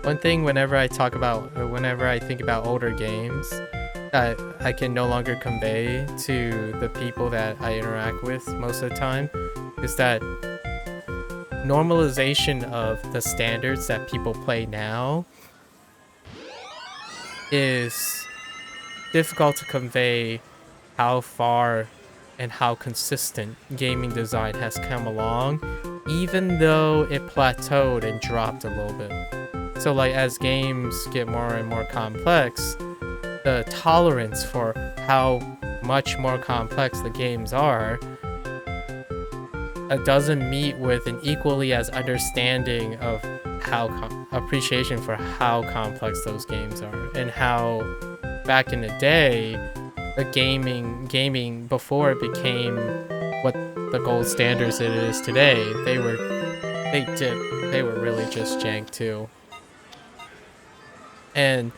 One thing whenever I think about older games that I can no longer convey to the people that I interact with most of the time is that normalization of the standards that people play now is difficult to convey how far and how consistent gaming design has come along, even though it plateaued and dropped a little bit. So like as games get more and more complex, the tolerance for how much more complex the games are doesn't meet with an equally as understanding of how appreciation for how complex those games are, and how back in the day the gaming before it became what the gold standards it is today, they were really just jank too. And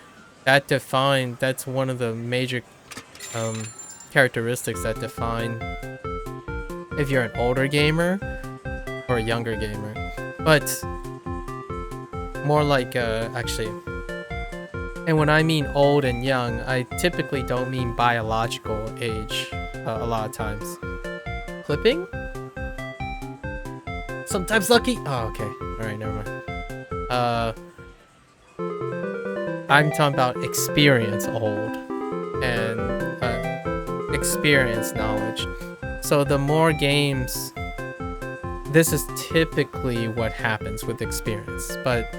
that's one of the major characteristics that define if you're an older gamer or a younger gamer. But more like actually, and when I mean old and young, I typically don't mean biological age a lot of times. Clipping? Sometimes lucky? Oh, okay. Alright, never mind. I'm talking about experience old and experience knowledge. So the more games, this is typically what happens with experience, but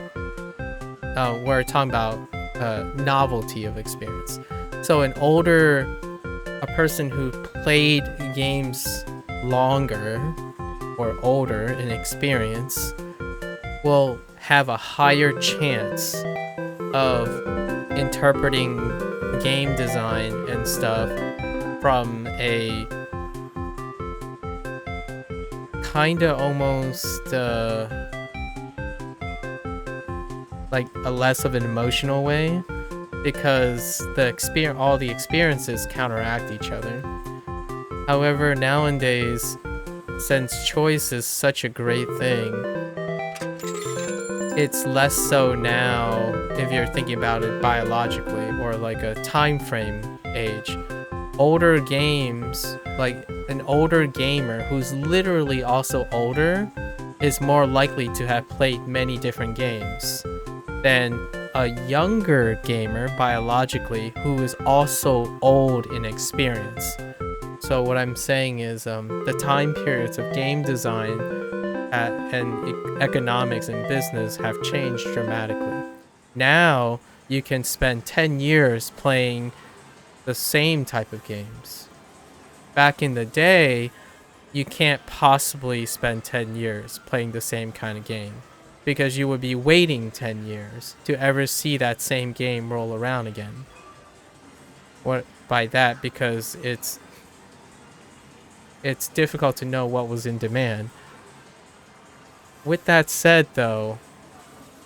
we're talking about novelty of experience. So a person who played games longer or older in experience will have a higher chance of interpreting game design and stuff from a kinda almost like a less of an emotional way, because all the experiences counteract each other. However, nowadays, since choice is such a great thing, it's less so now if you're thinking about it biologically or like a time frame age. Older games, like an older gamer who's literally also older, is more likely to have played many different games than a younger gamer biologically who is also old in experience. So what I'm saying is the time periods of game design and economics and business have changed dramatically. Now you can spend 10 years playing the same type of games. Back in the day, you can't possibly spend 10 years playing the same kind of game, because you would be waiting 10 years to ever see that same game roll around again. What by that, because it's difficult to know what was in demand. With that said though,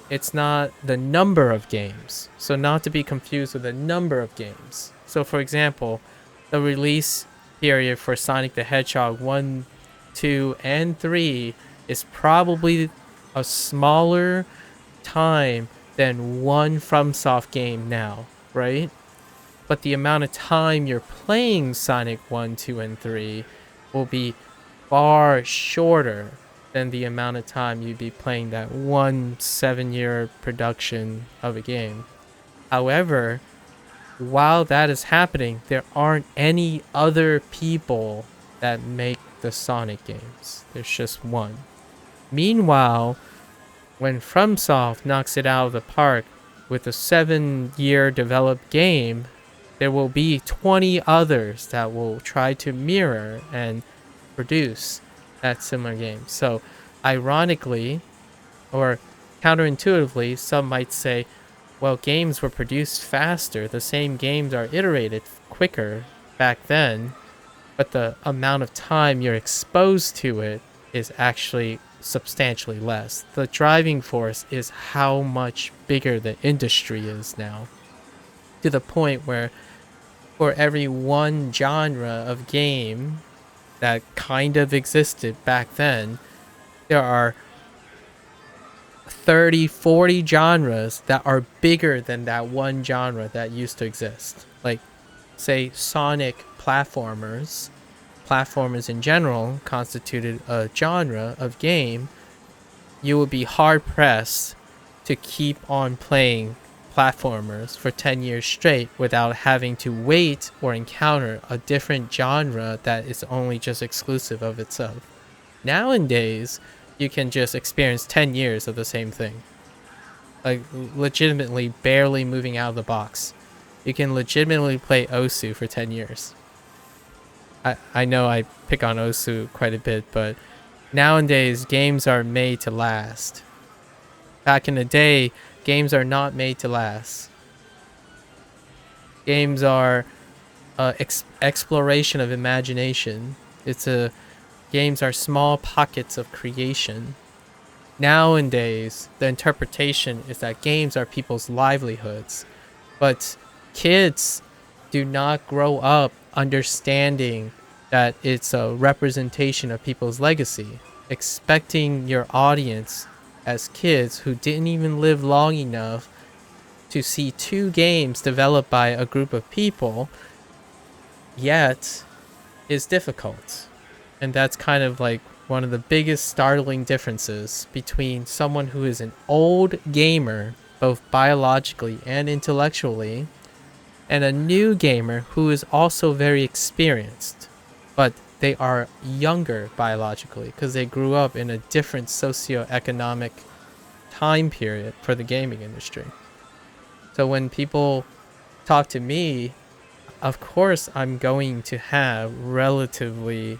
it's not the number of games. So not to be confused with the number of games. So for example, the release period for Sonic the Hedgehog 1, 2, and 3 is probably a smaller time than one FromSoft game now, right? But the amount of time you're playing Sonic 1, 2, and 3 will be far shorter than the amount of time you'd be playing that 7-year production of a game. However, while that is happening, there aren't any other people that make the Sonic games. There's just one. Meanwhile, when FromSoft knocks it out of the park with a 7-year developed game, there will be 20 others that will try to mirror and produce that similar game. So, ironically, or counterintuitively, some might say, well, games were produced faster. The same games are iterated quicker back then, but the amount of time you're exposed to it is actually substantially less. The driving force is how much bigger the industry is now, to the point where for every one genre of game that kind of existed back then, there are 30, 40 genres that are bigger than that one genre that used to exist. Like, say, Sonic platformers. Platformers in general constituted a genre of game. You would be hard pressed to keep on playing platformers for 10 years straight without having to wait or encounter a different genre that is only just exclusive of itself. Nowadays, you can just experience 10 years of the same thing. Like, legitimately barely moving out of the box. You can legitimately play Osu for 10 years. I know I pick on Osu quite a bit, but nowadays, games are made to last. Back in the day, games are not made to last. Games are exploration of imagination. Games are small pockets of creation. Nowadays, the interpretation is that games are people's livelihoods. But kids do not grow up understanding that it's a representation of people's legacy. Expecting your audience as kids who didn't even live long enough to see 2 games developed by a group of people yet is difficult. And that's kind of like one of the biggest startling differences between someone who is an old gamer, both biologically and intellectually, and a new gamer who is also very experienced, but they are younger biologically because they grew up in a different socioeconomic time period for the gaming industry. So when people talk to me, of course I'm going to have relatively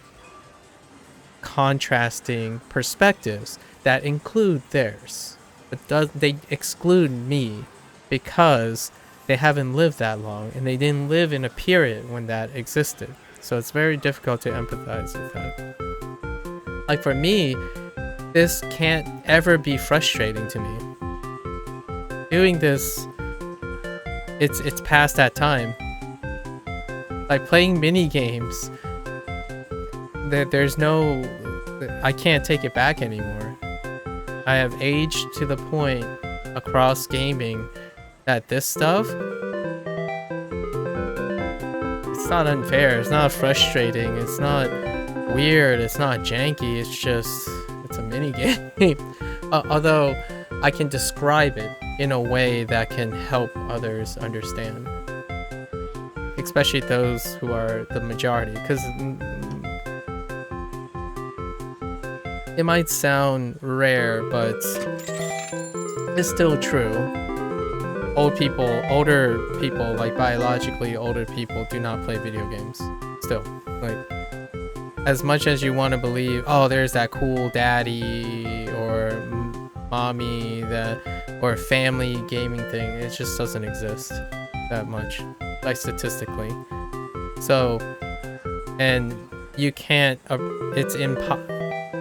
contrasting perspectives that include theirs, but they exclude me because they haven't lived that long and they didn't live in a period when that existed. So it's very difficult to empathize with that. Like for me, this can't ever be frustrating to me. Doing this, it's past that time. Like playing mini games, I can't take it back anymore. I have aged to the point across gaming that this stuff, it's not unfair, it's not frustrating, it's not weird, it's not janky, it's a mini game. Although I can describe it in a way that can help others understand, especially those who are the majority, because it might sound rare, but it's still true. Older people, like biologically older people, do not play video games. Still, like, as much as you want to believe, oh, there's that cool daddy or mommy or family gaming thing, it just doesn't exist that much, like statistically. So, and you can't.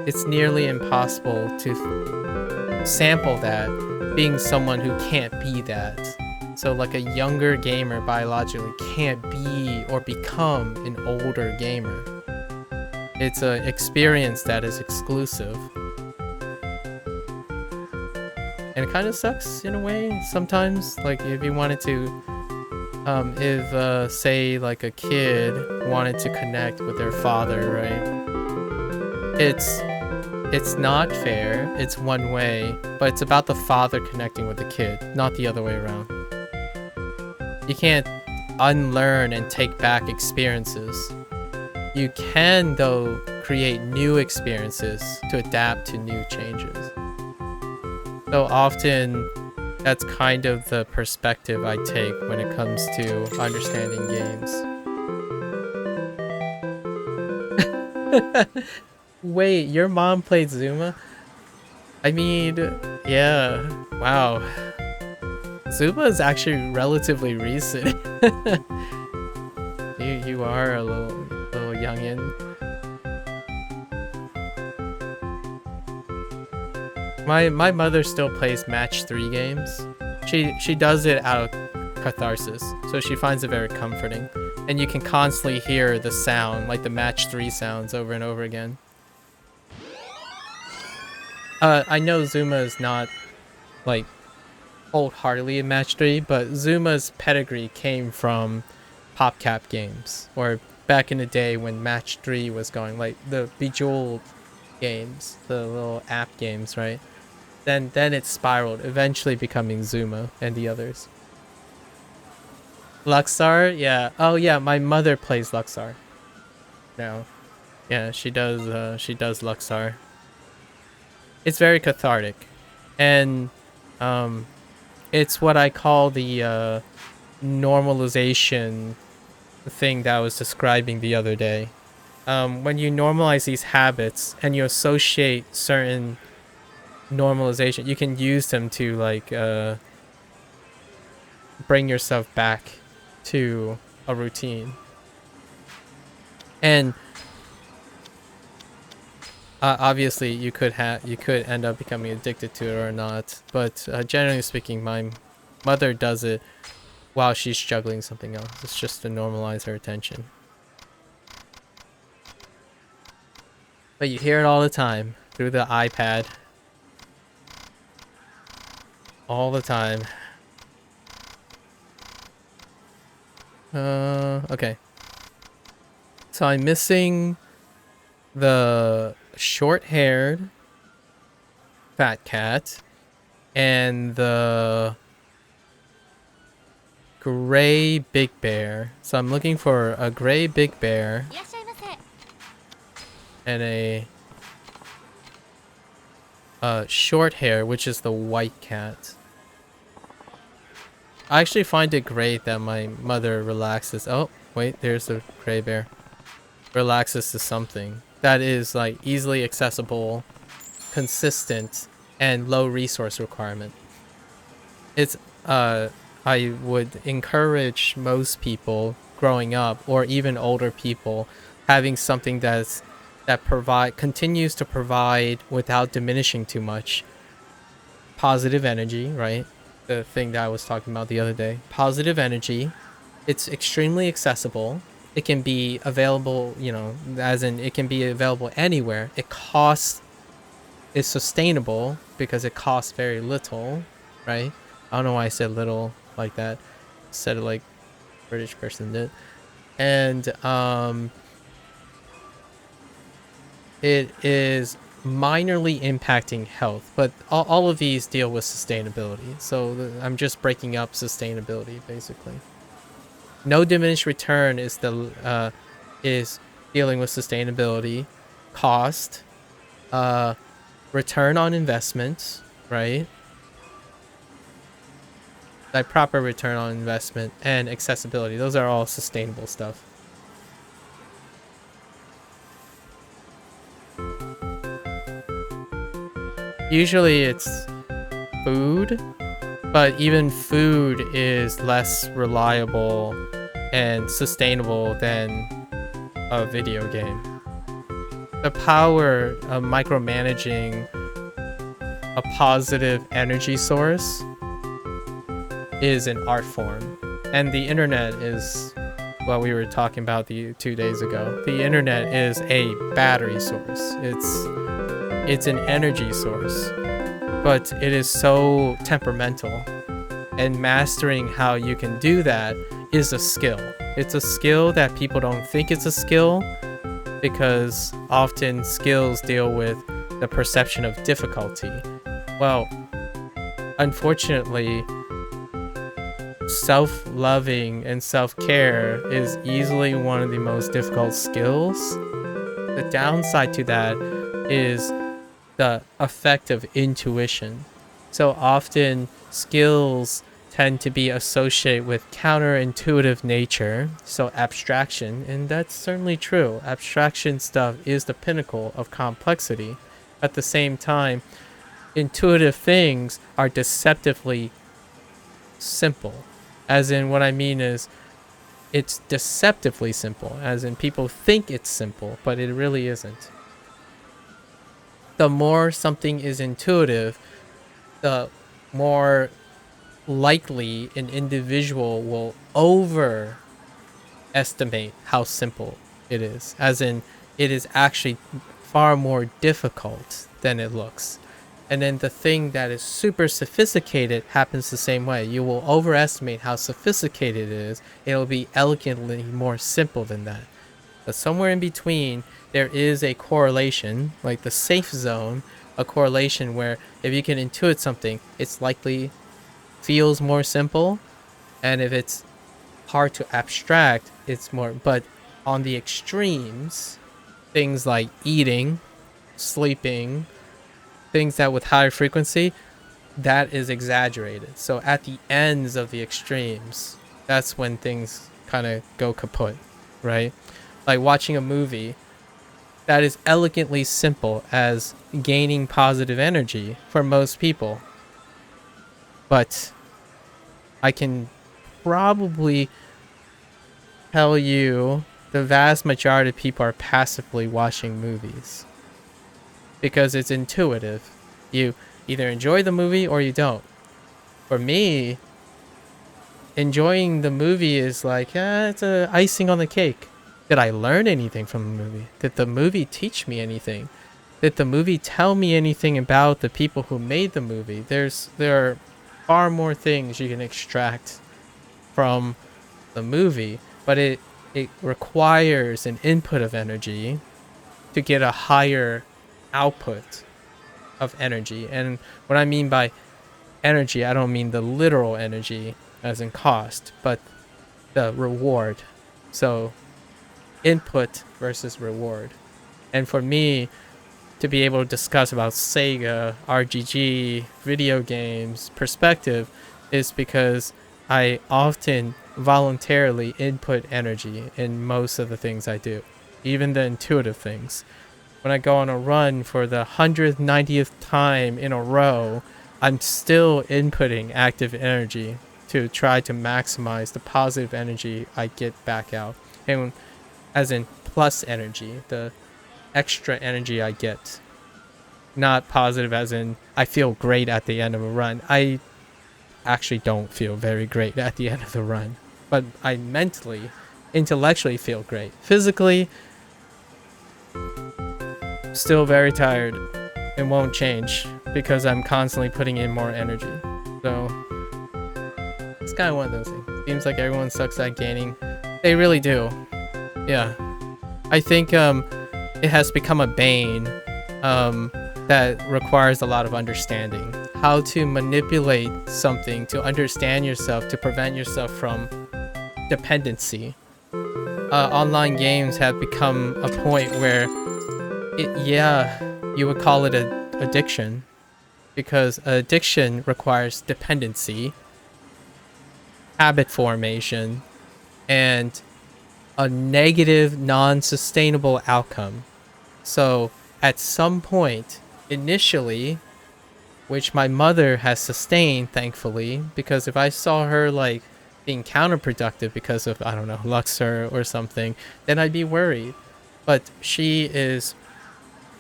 It's nearly impossible to sample that, being someone who can't be that. So like a younger gamer biologically can't be or become an older gamer. It's an experience that is exclusive. And it kind of sucks in a way sometimes. Like if you wanted to, if say like a kid wanted to connect with their father, right? It's not fair, it's one way, but it's about the father connecting with the kid, not the other way around. You can't unlearn and take back experiences. You can, though, create new experiences to adapt to new changes. So often, that's kind of the perspective I take when it comes to understanding games. Wait, your mom played Zuma? I mean, yeah, wow. Zuma is actually relatively recent. You are a little youngin. My mother still plays match 3 games. She does it out of catharsis, so she finds it very comforting. And you can constantly hear the sound, like the match 3 sounds over and over again. I know Zuma is not like wholeheartedly in match 3, but Zuma's pedigree came from PopCap games, or back in the day when match 3 was going, like the Bejeweled games, the little app games, right? Then it spiraled, eventually becoming Zuma and the others. Luxar, yeah. Oh yeah, my mother plays Luxar now. Yeah, she does Luxar. It's very cathartic. And it's what I call the normalization thing that I was describing the other day. When you normalize these habits and you associate certain normalization, you can use them to like bring yourself back to a routine. And obviously you could end up becoming addicted to it or not, but generally speaking, my mother does it while she's juggling something else. It's just to normalize her attention. But you hear it all the time through the iPad. All the time. Okay. So I'm missing the short-haired fat cat and the gray big bear. So I'm looking for a gray big bear and a short hair, which is the white cat. I actually find it great that my mother relaxes. Oh, wait, there's the gray bear. Relaxes to something that is like easily accessible, consistent, and low resource requirement. It's I would encourage most people growing up, or even older people, having something that continues to provide without diminishing too much. Positive energy, right? The thing that I was talking about the other day. Positive energy. It's extremely accessible. It can be available, you know, as in it can be available anywhere. It costs, it's sustainable because it costs very little, right? I don't know why I said little like that. I said it like British person did. And it is minorly impacting health, but all of these deal with sustainability. So I'm just breaking up sustainability basically. No diminished return is the is dealing with sustainability, cost, return on investment, right? Like proper return on investment and accessibility. Those are all sustainable stuff. Usually it's food, but even food is less reliable and sustainable than a video game. The power of micromanaging a positive energy source is an art form. And the internet is what we were talking about 2 days ago. The internet is a battery source. It's an energy source, but it is so temperamental, and mastering how you can do that is a skill. It's a skill that people don't think it's a skill, because often skills deal with the perception of difficulty. Well, unfortunately, self-loving and self-care is easily one of the most difficult skills. The downside to that is the effect of intuition. So often skills tend to be associated with counterintuitive nature, so abstraction, and that's certainly true. Abstraction stuff is the pinnacle of complexity. At the same time, intuitive things are deceptively simple. As in, what I mean is, it's deceptively simple, as in people think it's simple, but it really isn't. The more something is intuitive, the more likely an individual will overestimate how simple it is. As in, it is actually far more difficult than it looks. And then the thing that is super sophisticated happens the same way. You will overestimate how sophisticated it is. It'll be elegantly more simple than that. But somewhere in between, there is a correlation, like the safe zone, a correlation where if you can intuit something, it's likely feels more simple. And if it's hard to abstract, it's more. But on the extremes, things like eating, sleeping, things that with higher frequency, that is exaggerated. So at the ends of the extremes, that's when things kind of go kaput, right? Like watching a movie that is elegantly simple as gaining positive energy for most people. But I can probably tell you the vast majority of people are passively watching movies because it's intuitive. You either enjoy the movie or you don't. For me, enjoying the movie is like, it's a icing on the cake. Did I learn anything from the movie? Did the movie teach me anything? Did the movie tell me anything about the people who made the movie? There are far more things you can extract from the movie, but it requires an input of energy to get a higher output of energy. And what I mean by energy, I don't mean the literal energy as in cost, but the reward. So input versus reward. And for me to be able to discuss about Sega, RGG, video games, perspective is because I often voluntarily input energy in most of the things I do, even the intuitive things. When I go on a run for the 190th time in a row, I'm still inputting active energy to try to maximize the positive energy I get back out. And as in plus energy, the extra energy I get. Not positive as in I feel great at the end of a run. I actually don't feel very great at the end of the run. But I mentally, intellectually feel great. Physically, still very tired. It won't change because I'm constantly putting in more energy. So it's kind of one of those things. Seems like everyone sucks at gaining. They really do. Yeah. I think it has become a bane that requires a lot of understanding. How to manipulate something to understand yourself, to prevent yourself from dependency. Online games have become a point where you would call it an addiction, because addiction requires dependency, habit formation, and a negative, non-sustainable outcome. So at some point, initially, which my mother has sustained, thankfully, because if I saw her like being counterproductive because of, I don't know, Luxor or something, then I'd be worried. But she is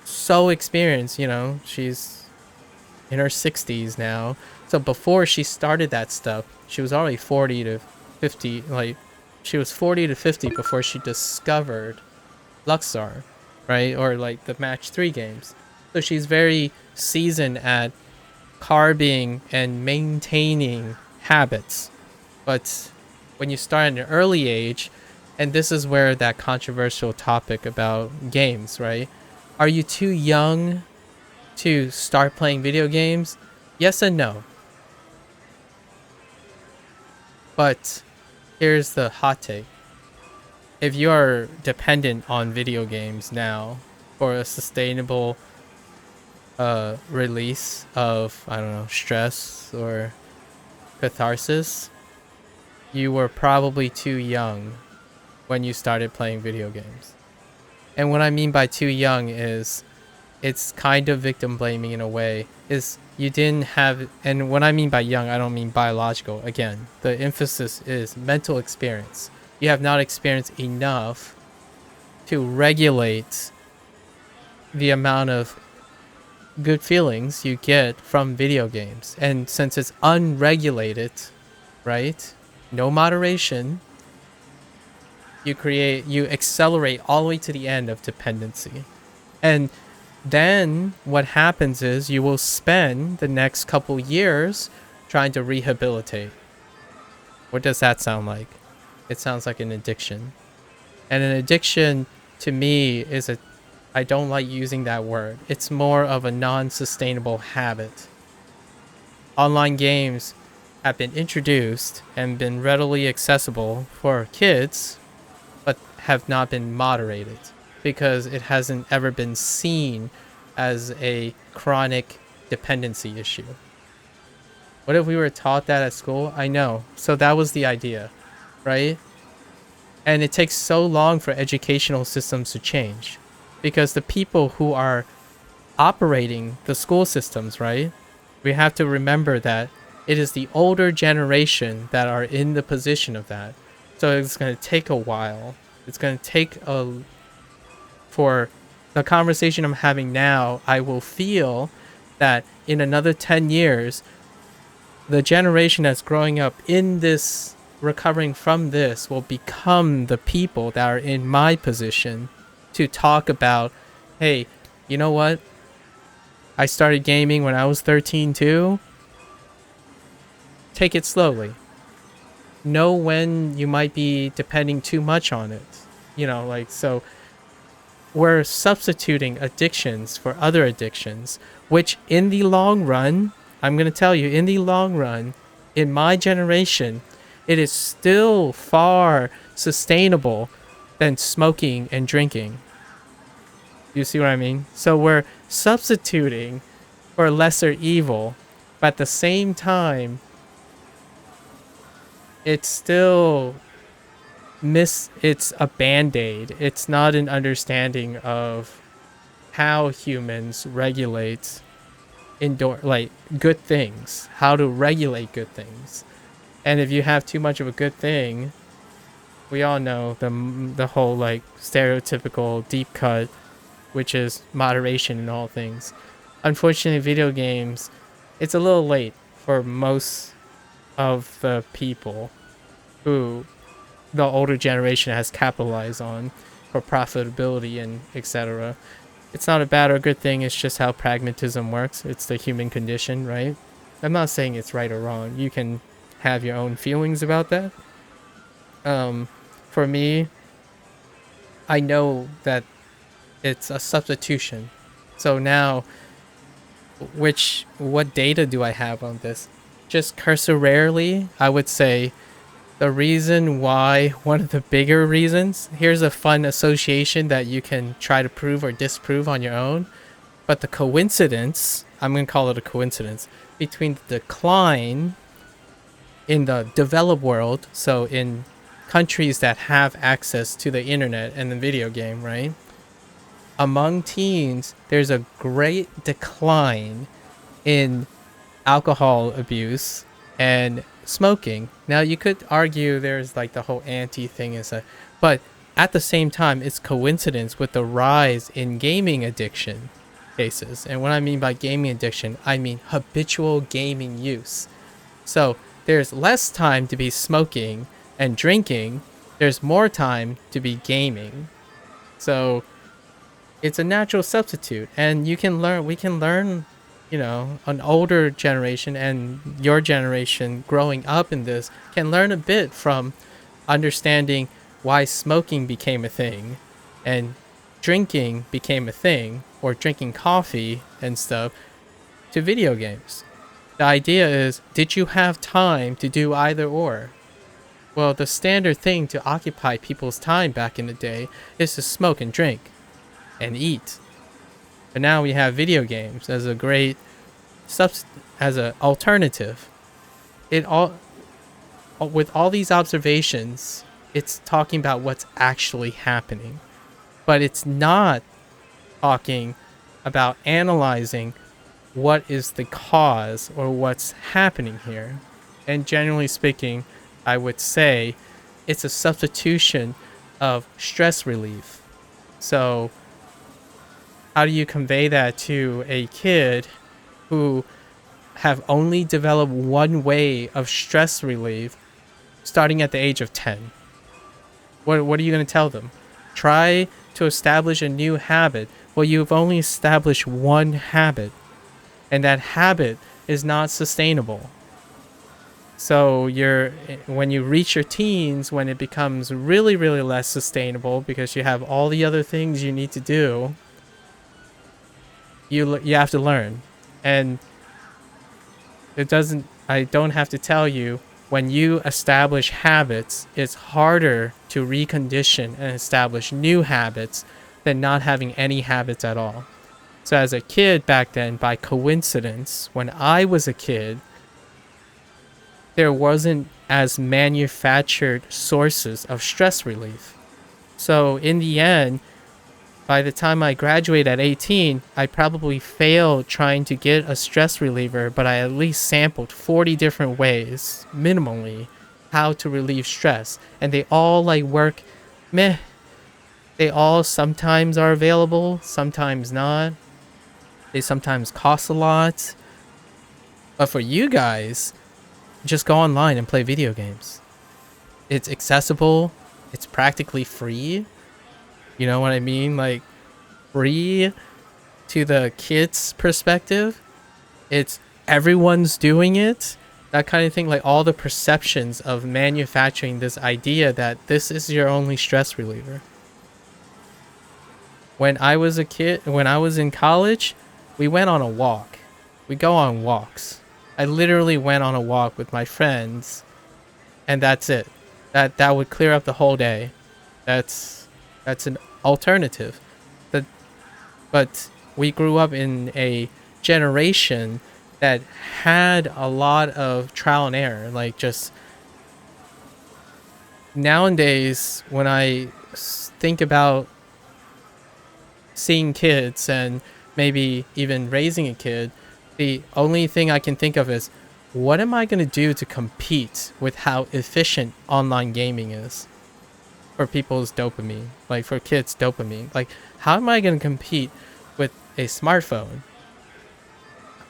so experienced, she's in her 60s now. So before she started that stuff, she was already 40 to 50, like she was 40 to 50 before she discovered Luxor, right? Or like the match 3 games. So she's very seasoned at carbing and maintaining habits. But when you start at an early age, and this is where that controversial topic about games, right? Are you too young to start playing video games? Yes and no. But here's the hot take. If you are dependent on video games now for a sustainable release of, I don't know, stress or catharsis, you were probably too young when you started playing video games. And what I mean by too young is it's kind of victim blaming in a way, is you didn't have, and what I mean by young, I don't mean biological. Again, the emphasis is mental experience. You have not experienced enough to regulate the amount of good feelings you get from video games. And since it's unregulated, right? No moderation, you accelerate all the way to the end of dependency. And Then what happens is you will spend the next couple years trying to rehabilitate. What does that sound like? It sounds like an addiction. And an addiction to me is I don't like using that word. It's more of a non-sustainable habit. Online games have been introduced and been readily accessible for kids, but have not been moderated because it hasn't ever been seen as a chronic dependency issue. What if we were taught that at school? I know. So that was the idea, right? And it takes so long for educational systems to change because the people who are operating the school systems, right? We have to remember that it is the older generation that are in the position of that. So it's going to take a while. It's going to take for the conversation I'm having now, I will feel that in another 10 years, the generation that's growing up in this, recovering from this, will become the people that are in my position to talk about, hey, you know what? I started gaming when I was 13 too. Take it slowly. Know when you might be depending too much on it. So we're substituting addictions for other addictions, which in the long run, I'm going to tell you, in the long run, in my generation, it is still far sustainable than smoking and drinking. You see what I mean? So we're substituting for lesser evil, but at the same time, it's still it's a band-aid. It's not an understanding of how humans regulate good things, how to regulate good things. And if you have too much of a good thing, we all know the whole stereotypical deep cut, which is moderation in all things. Unfortunately, video games, it's a little late for most of the people who the older generation has capitalized on for profitability and etc. It's not a bad or good thing, it's just how pragmatism works. It's the human condition, right? I'm not saying it's right or wrong. You can have your own feelings about that. For me, I know that it's a substitution. So now, what data do I have on this? Just cursorily, I would say the reason why, one of the bigger reasons, here's a fun association that you can try to prove or disprove on your own, but the coincidence, I'm going to call it a coincidence, between the decline in the developed world, so in countries that have access to the internet and the video game, right? Among teens, there's a great decline in alcohol abuse and smoking. Now you could argue there's the whole anti thing is but at the same time it's coincidence with the rise in gaming addiction cases. And what I mean by gaming addiction, I mean habitual gaming use. So there's less time to be smoking and drinking, there's more time to be gaming. So it's a natural substitute, and we can learn, an older generation and your generation growing up in this can learn a bit from understanding why smoking became a thing and drinking became a thing, or drinking coffee and stuff, to video games. The idea is, did you have time to do either or? Well, the standard thing to occupy people's time back in the day is to smoke and drink and eat. But now we have video games as a great as an alternative. With all these observations, it's talking about what's actually happening, but it's not talking about analyzing what is the cause or what's happening here. And generally speaking, I would say it's a substitution of stress relief. So how do you convey that to a kid who have only developed one way of stress relief starting at the age of 10? What are you going to tell them? Try to establish a new habit Well, you've only established one habit, and that habit is not sustainable. So when you reach your teens, when it becomes really, really less sustainable because you have all the other things you need to do, you have to learn. And I don't have to tell you, when you establish habits, it's harder to recondition and establish new habits than not having any habits at all. So as a kid back then, by coincidence, when I was a kid, there wasn't as manufactured sources of stress relief. So in the end, by the time I graduated at 18, I probably failed trying to get a stress reliever, but I at least sampled 40 different ways, minimally, how to relieve stress. And they all like work meh. They all sometimes are available, sometimes not. They sometimes cost a lot. But for you guys, just go online and play video games. It's accessible. It's practically free. You know what I mean? Like, free to the kids' perspective. It's everyone's doing it. That kind of thing. Like, all the perceptions of manufacturing this idea that this is your only stress reliever. When I was a kid, when I was in college, we went on a walk. We go on walks. I literally went on a walk with my friends, and that's it. That would clear up the whole day. That's an alternative. But we grew up in a generation that had a lot of trial and error. Like, just nowadays, when I think about seeing kids and maybe even raising a kid, the only thing I can think of is, what am I going to do to compete with how efficient online gaming is for people's dopamine, like for kids' dopamine? Like, how am I going to compete with a smartphone?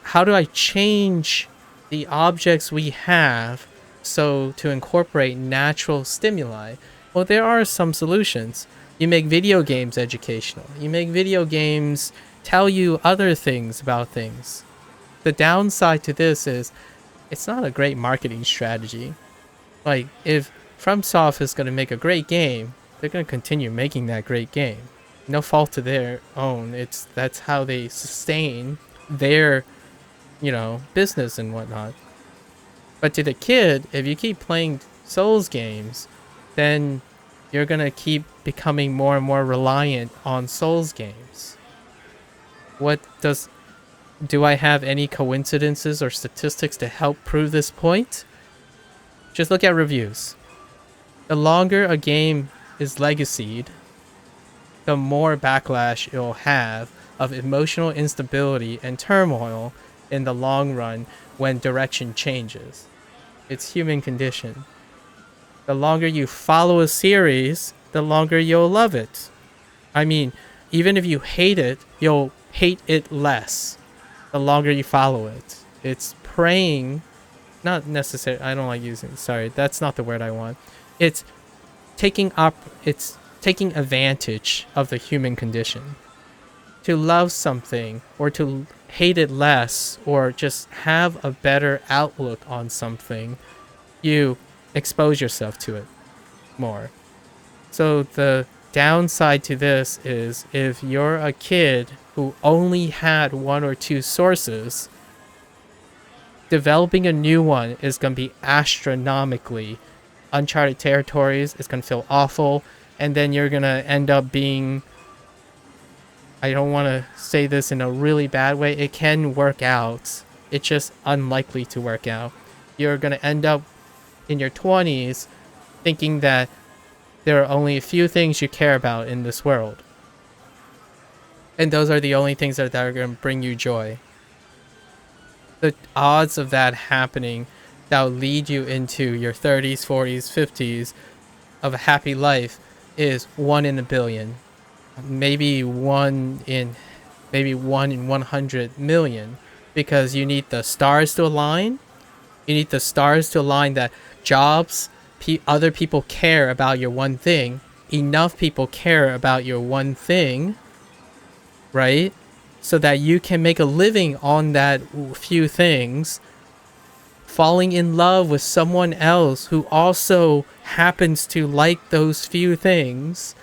How do I change the objects we have so to incorporate natural stimuli? Well, there are some solutions. You make video games educational. You make video games tell you other things about things. The downside to this is it's not a great marketing strategy. Like, if FromSoft is going to make a great game, they're going to continue making that great game. No fault to their own. That's how they sustain their, business and whatnot. But to the kid, if you keep playing Souls games, then you're going to keep becoming more and more reliant on Souls games. Do I have any coincidences or statistics to help prove this point? Just look at reviews. The longer a game is legacied, the more backlash it'll have of emotional instability and turmoil in the long run when direction changes. It's human condition. The longer you follow a series, the longer you'll love it. I mean, even if you hate it, you'll hate it less the longer you follow it. It's preying, not necessarily, I don't like using, sorry, that's not the word I want. It's taking advantage of the human condition. To love something or to hate it less or just have a better outlook on something, you expose yourself to it more. So the downside to this is, if you're a kid who only had one or two sources, developing a new one is going to be astronomically uncharted territories. It's going to feel awful, and then you're going to end up being, I don't want to say this in a really bad way, it can work out, it's just unlikely to work out. You're going to end up in your 20s thinking that there are only a few things you care about in this world, and those are the only things that are going to bring you joy. The odds of that happening, that will lead you into your 30s, 40s, 50s of a happy life, is 1 in a billion. Maybe 1 in 100 million, because you need the stars to align. You need the stars to align that other people care about your one thing. Enough people care about your one thing right? So that you can make a living on that few things, falling in love with someone else who also happens to like those few things,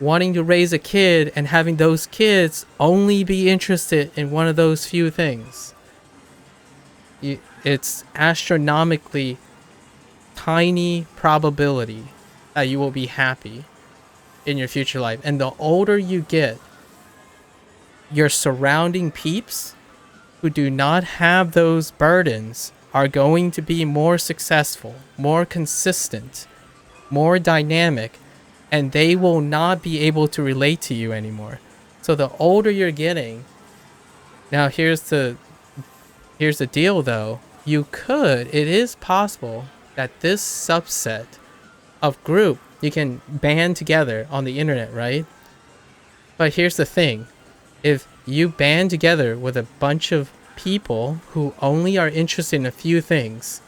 wanting to raise a kid and having those kids only be interested in one of those few things. It's astronomically tiny probability that you will be happy in your future life. And the older you get, your surrounding peeps who do not have those burdens are going to be more successful, more consistent, more dynamic, and they will not be able to relate to you anymore. So the older you're getting, now here's the deal though. It is possible that this subset of group you can band together on the internet, right? But here's the thing. If you band together with a bunch of people who only are interested in a few things,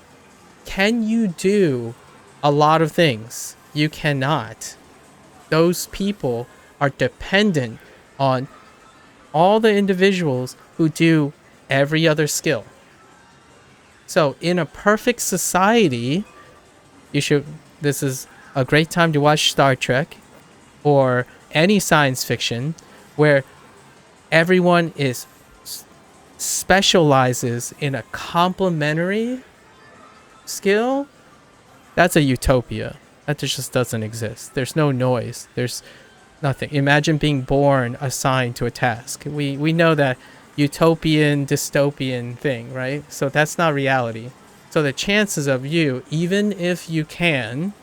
can you do a lot of things? You cannot. Those people are dependent on all the individuals who do every other skill. So in a perfect society, this is a great time to watch Star Trek or any science fiction where everyone specializes in a complementary skill. That's a utopia. That just doesn't exist. There's no noise. There's nothing. Imagine being born assigned to a task. We know that utopian, dystopian thing, right? So that's not reality. So the chances of you, even if you can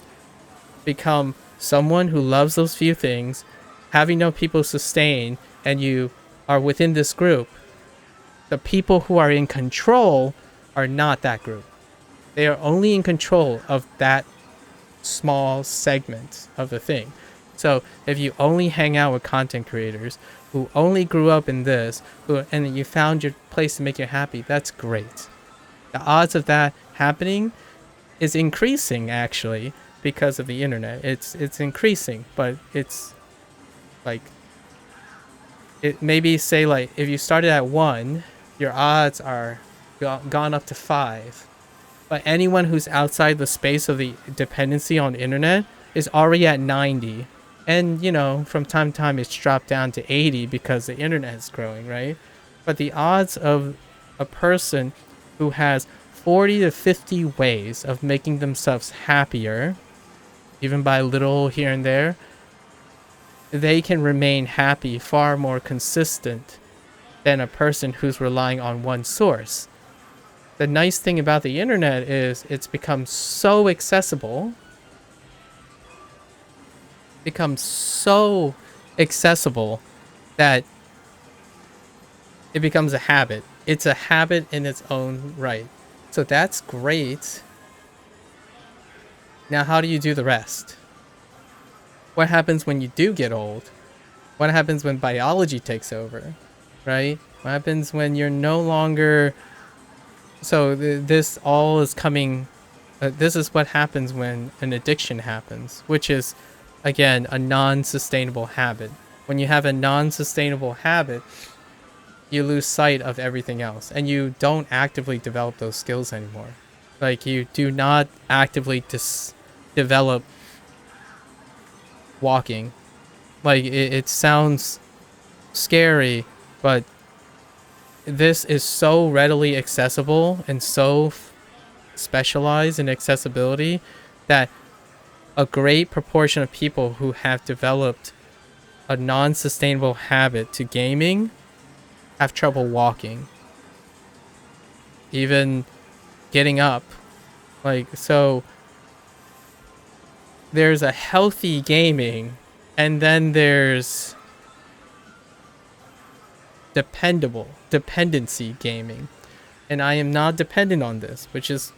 become someone who loves those few things, having no people sustain, and you are within this group, the people who are in control are not that group. They are only in control of that small segment of the thing. So if you only hang out with content creators who only grew up in this, and you found your place to make you happy, that's great. The odds of that happening is increasing actually because of the internet. It's increasing, but it's like, it maybe say like if you started at 1, your odds are gone up to 5. But anyone who's outside the space of the dependency on the internet is already at 90. And, you know, from time to time it's dropped down to 80 because the internet is growing, right? But the odds of a person who has 40 to 50 ways of making themselves happier, even by little here and there, they can remain happy far more consistent than a person who's relying on one source. The nice thing about the internet is it's become so accessible. That it becomes a habit. It's a habit in its own right. So that's great. Now, how do you do the rest? What happens when you do get old? What happens when biology takes over, right? What happens when you're no longer... So this all is coming... this is what happens when an addiction happens, which is, again, a non-sustainable habit. When you have a non-sustainable habit, you lose sight of everything else, and you don't actively develop those skills anymore. Like, you do not actively develop walking. Like, it sounds scary, but this is so readily accessible and so specialized in accessibility that a great proportion of people who have developed a non-sustainable habit to gaming have trouble walking, even getting up. Like, so there's a healthy gaming, and then there's dependency gaming, and I am not dependent on this, which is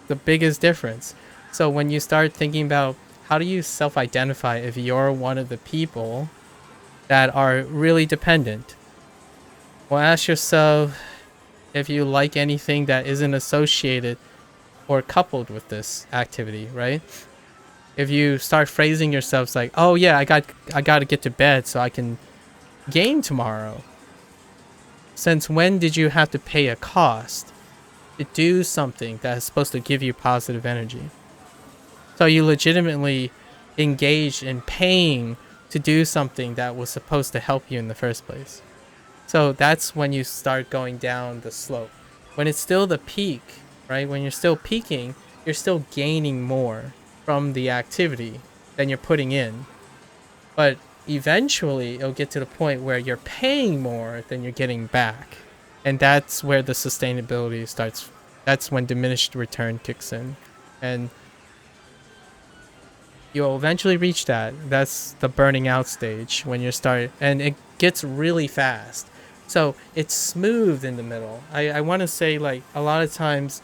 the biggest difference. So when you start thinking about how do you self-identify if you're one of the people that are really dependent, well, ask yourself if you like anything that isn't associated or coupled with this activity, right? If you start phrasing yourselves like, oh yeah, I got to get to bed so I can game tomorrow. Since when did you have to pay a cost to do something that is supposed to give you positive energy? So you legitimately engaged in paying to do something that was supposed to help you in the first place. So that's when you start going down the slope. When it's still the peak, right? When you're still peaking, you're still gaining more from the activity than you're putting in. But eventually, it'll get to the point where you're paying more than you're getting back. And that's where the sustainability starts. That's when diminished return kicks in. And you'll eventually reach that. That's the burning out stage when you start, and it gets really fast. So it's smooth in the middle. I want to say, like, a lot of times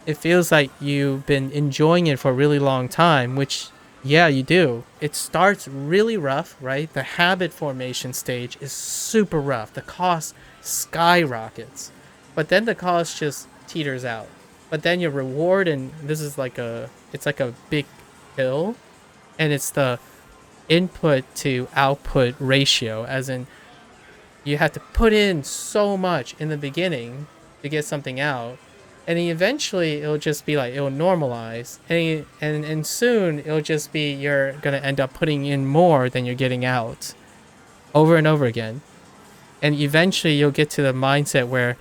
it feels like you've been enjoying it for a really long time, which, yeah, you do. It starts really rough, right? The habit formation stage is super rough. The cost skyrockets. But then the cost just teeters out. But then your reward, and this is like it's like a big hill, and it's the input to output ratio, as in you have to put in so much in the beginning to get something out, and then eventually it'll just be like, it'll normalize, and soon it'll just be, you're gonna end up putting in more than you're getting out over and over again. And eventually you'll get to the mindset where,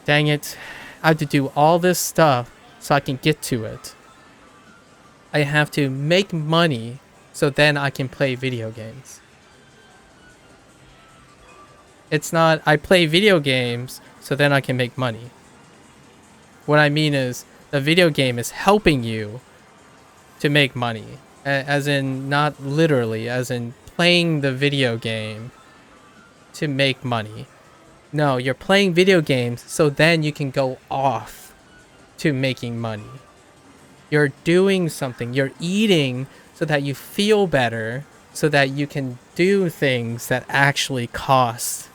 dang it, I have to do all this stuff so I can get to it. I have to make money so then I can play video games. It's not, I play video games so then I can make money. What I mean is, the video game is helping you to make money. As in, not literally, as in playing the video game to make money. No, you're playing video games so then you can go off to making money. You're doing something. You're eating so that you feel better, so that you can do things that actually cost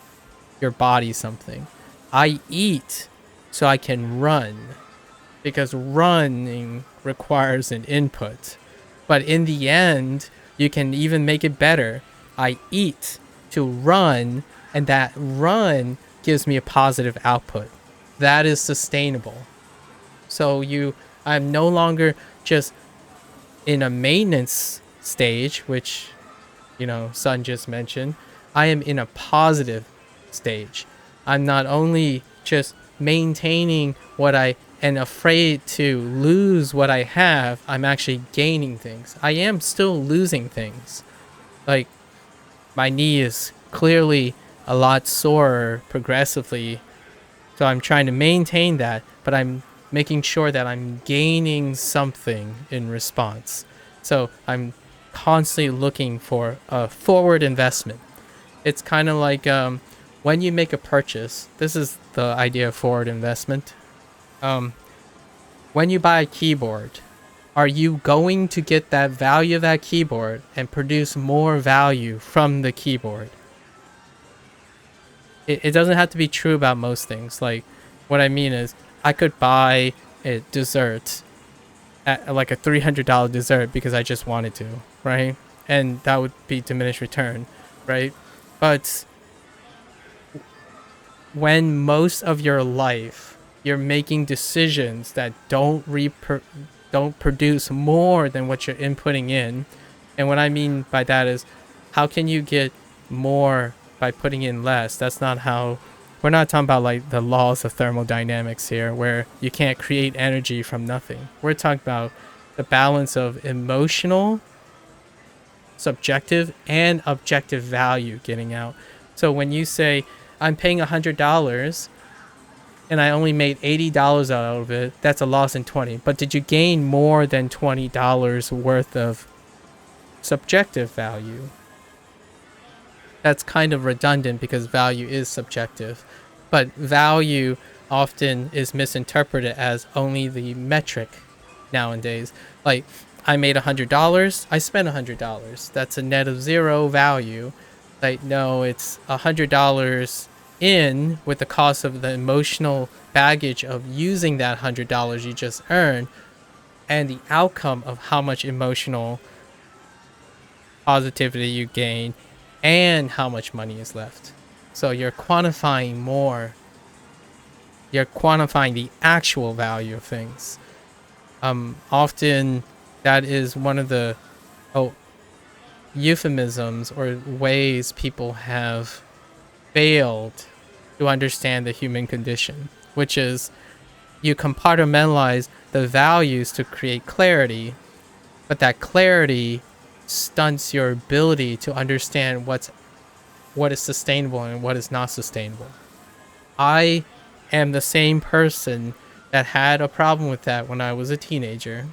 your body something. I eat so I can run, because running requires an input. But in the end, you can even make it better. I eat to run, and that run gives me a positive output. That is sustainable. So I'm no longer just in a maintenance stage, which, Sun just mentioned. I am in a positive stage. I'm not only just maintaining what I and afraid to lose what I have, I'm actually gaining things. I am still losing things. Like, my knee is clearly a lot sorer progressively, so I'm trying to maintain that, but I'm making sure that I'm gaining something in response. So I'm constantly looking for a forward investment. It's kind of like when you make a purchase, this is the idea of forward investment. When you buy a keyboard, are you going to get that value of that keyboard and produce more value from the keyboard? It doesn't have to be true about most things. Like, what I mean is, I could buy a dessert, at like a $300 dessert, because I just wanted to, right? And that would be diminished return, right? But when most of your life you're making decisions that don't produce more than what you're inputting in, and what I mean by that is, how can you get more by putting in less? That's not how. We're not talking about like the laws of thermodynamics here, where you can't create energy from nothing. We're talking about the balance of emotional, subjective, and objective value getting out. So when you say, I'm paying $100 and I only made $80 out of it, that's a loss in 20. But did you gain more than $20 worth of subjective value? That's kind of redundant, because value is subjective, but value often is misinterpreted as only the metric nowadays. Like, I made $100, I spent $100. That's a net of zero value. Like, no, it's $100 in with the cost of the emotional baggage of using that $100 you just earned, and the outcome of how much emotional positivity you gain, and how much money is left. So you're quantifying more. You're quantifying the actual value of things. Often that is one of the euphemisms or ways people have failed to understand the human condition, which is you compartmentalize the values to create clarity, but that clarity stunts your ability to understand what is sustainable and what is not sustainable. I am the same person that had a problem with that when I was a teenager.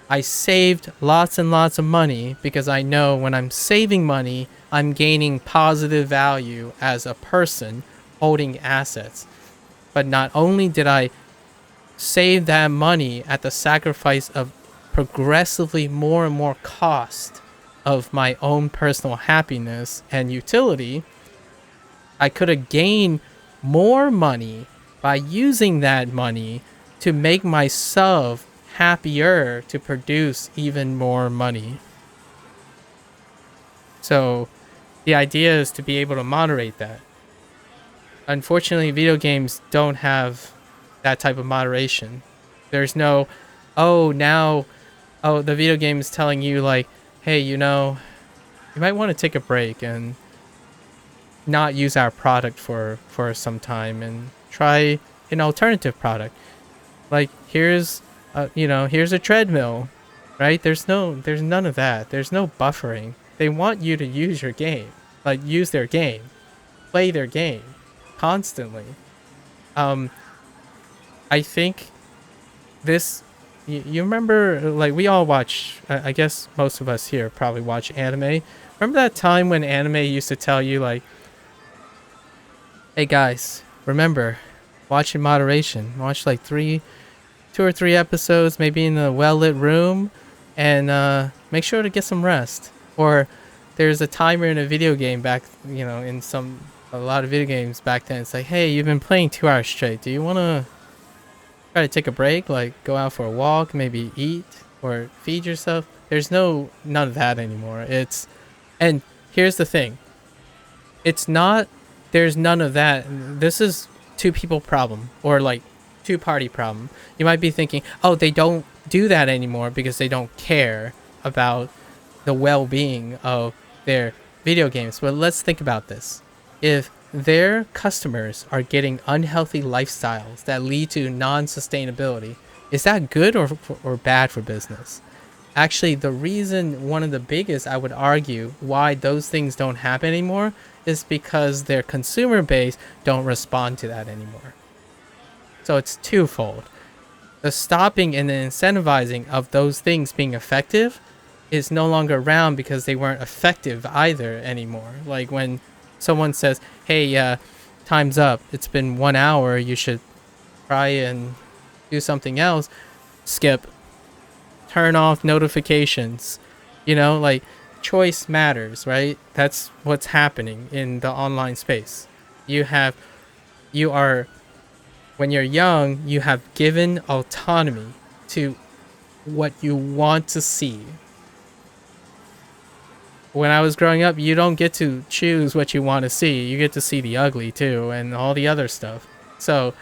I saved lots and lots of money because I know when I'm saving money, I'm gaining positive value as a person holding assets. But not only did I save that money at the sacrifice of progressively more and more cost of my own personal happiness and utility, I could have gained more money by using that money to make myself happier to produce even more money. So the idea is to be able to moderate that. Unfortunately, video games don't have that type of moderation. There's no, the video game is telling you like, hey, you might want to take a break and not use our product for some time and try an alternative product. Like here's a treadmill, right? There's none of that. There's no buffering. They want you to use your game, like use their game, play their game constantly. I think this, you remember, like we all watch, I guess most of us here probably watch anime. Remember that time when anime used to tell you like, hey guys, remember, watch in moderation. Watch like 2 or 3 episodes, maybe in a well-lit room, and make sure to get some rest. Or there's a timer in a video game back, in a lot of video games back then. It's like, hey, you've been playing 2 hours straight. Do you want to try to take a break? Like go out for a walk, maybe eat or feed yourself? There's none of that anymore. And here's the thing. There's none of that. This is 2 people problem or like 2-party problem. You might be thinking, oh, they don't do that anymore because they don't care about the well-being of their video games. But let's think about this. If their customers are getting unhealthy lifestyles that lead to non-sustainability, is that good or bad for business? Actually, one of the biggest, I would argue, why those things don't happen anymore is because their consumer base don't respond to that anymore. So it's twofold. The stopping and the incentivizing of those things being effective is no longer around because they weren't effective either anymore. Like when someone says, hey, time's up, it's been 1 hour, you should try and do something else, skip, turn off notifications, like choice matters, right? That's what's happening in the online space. When you're young, you have given autonomy to what you want to see. When I was growing up, you don't get to choose what you want to see. You get to see the ugly too and all the other stuff. So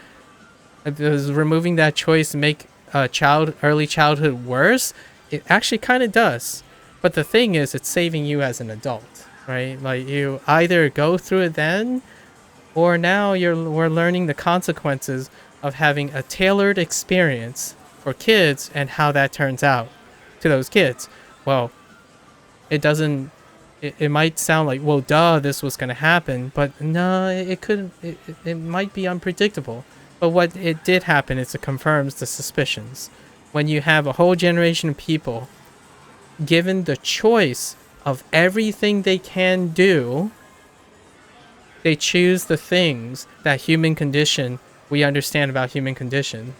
does removing that choice make early childhood worse? It actually kind of does. But the thing is, it's saving you as an adult, right? Like you either go through it then, or now we're learning the consequences of having a tailored experience for kids and how that turns out to those kids. Well, it might sound like, well, duh, this was going to happen, but no, it might be unpredictable. But what it did happen is it confirms the suspicions. When you have a whole generation of people given the choice of everything they can do, they choose the things that we understand about human condition.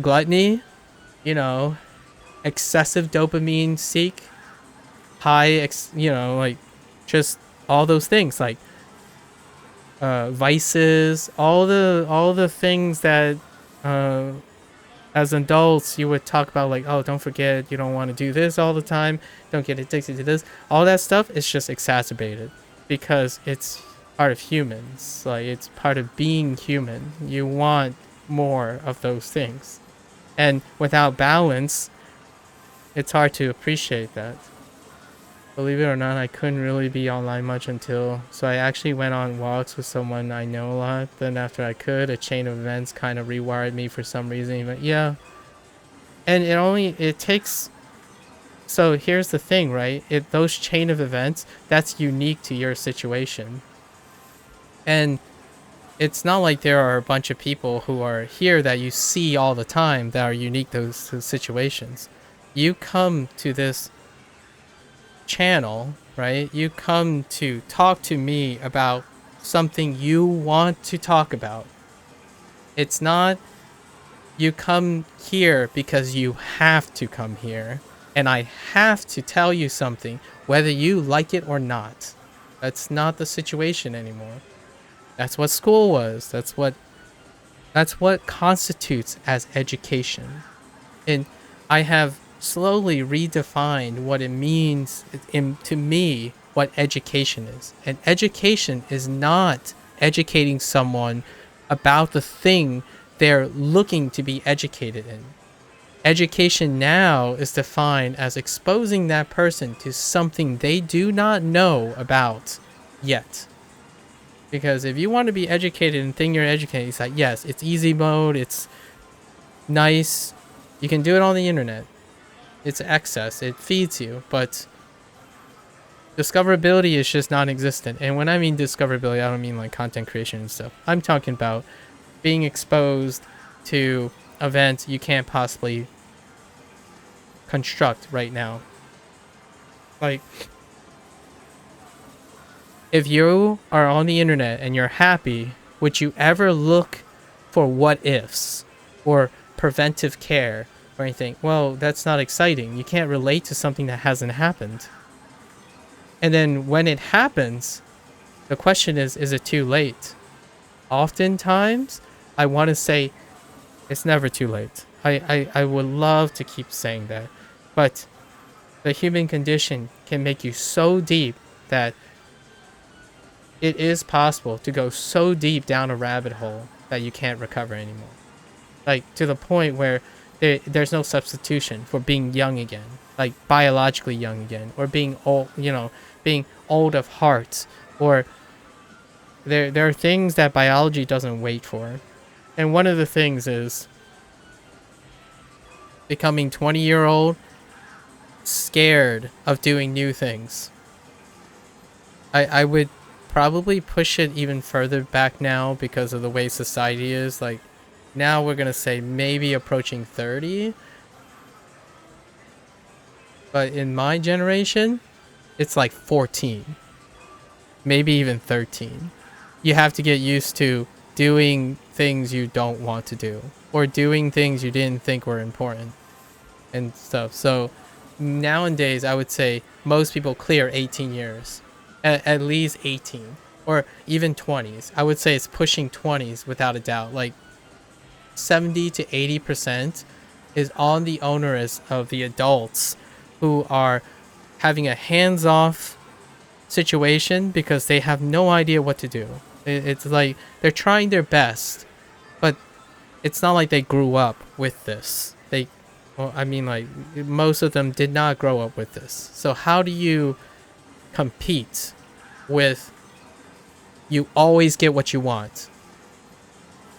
Gluttony, excessive dopamine seek, like just all those things, like vices, all the things that As adults, you would talk about like, oh, don't forget, you don't want to do this all the time. Don't get addicted to this. All that stuff is just exacerbated because it's part of humans. Like, it's part of being human. You want more of those things. And without balance, it's hard to appreciate that. Believe it or not, I couldn't really be online much so I actually went on walks with someone I know a lot. Then after I could, a chain of events kind of rewired me for some reason. But yeah, and it takes. So here's the thing, right? Those chain of events, that's unique to your situation, and it's not like there are a bunch of people who are here that you see all the time that are unique to those situations. You come to this channel, right? You come to talk to me about something you want to talk about. It's not you come here because you have to come here and I have to tell you something whether you like it or not. That's not the situation anymore. That's what school was. That's what constitutes as education. And I have slowly redefined what it means to me what education is. And education is not educating someone about the thing they're looking to be educated in. Education now is defined as exposing that person to something they do not know about yet. Because if you want to be educated and think you're educated, it's like, yes, it's easy mode, it's nice, you can do it on the internet. It's access, it feeds you, but discoverability is just non-existent. And when I mean discoverability, I don't mean like content creation and stuff. I'm talking about being exposed to events you can't possibly construct right now. Like, if you are on the internet and you're happy, would you ever look for what ifs or preventive care or anything? Well, that's not exciting. You can't relate to something that hasn't happened. And then when it happens, the question is it too late? Oftentimes, I want to say it's never too late. I would love to keep saying that. But the human condition can make you so deep that it is possible to go so deep down a rabbit hole that you can't recover anymore. Like, to the point where there's no substitution for being young again. Like, biologically young again. Or being old, being old of heart. Or there are things that biology doesn't wait for. And one of the things is becoming 20-year-old scared of doing new things. I would probably push it even further back now because of the way society is. Like, now we're gonna say maybe approaching 30. But in my generation, it's like 14. Maybe even 13. You have to get used to doing things you don't want to do. Or doing things you didn't think were important. And stuff. So nowadays, I would say most people clear 18 years. At least 18. Or even 20s. I would say it's pushing 20s without a doubt. Like, 70 to 80% is on the onus of the adults who are having a hands-off situation because they have no idea what to do. It's like they're trying their best, but it's not like they grew up with this. Like, most of them did not grow up with this. So how do you compete with you always get what you want?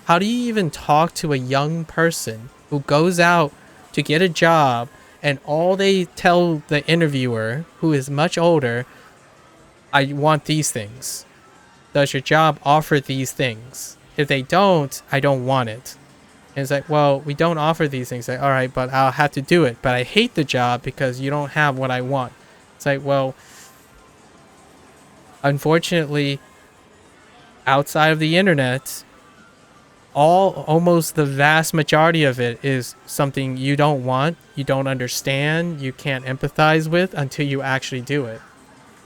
How do you even talk to a young person who goes out to get a job and all they tell the interviewer, who is much older, I want these things. Does your job offer these things? If they don't, I don't want it. And it's like, well, we don't offer these things. Like, all right, but I'll have to do it. But I hate the job because you don't have what I want. It's like, well, unfortunately, outside of the internet, almost the vast majority of it is something you don't want, you don't understand, you can't empathize with until you actually do it.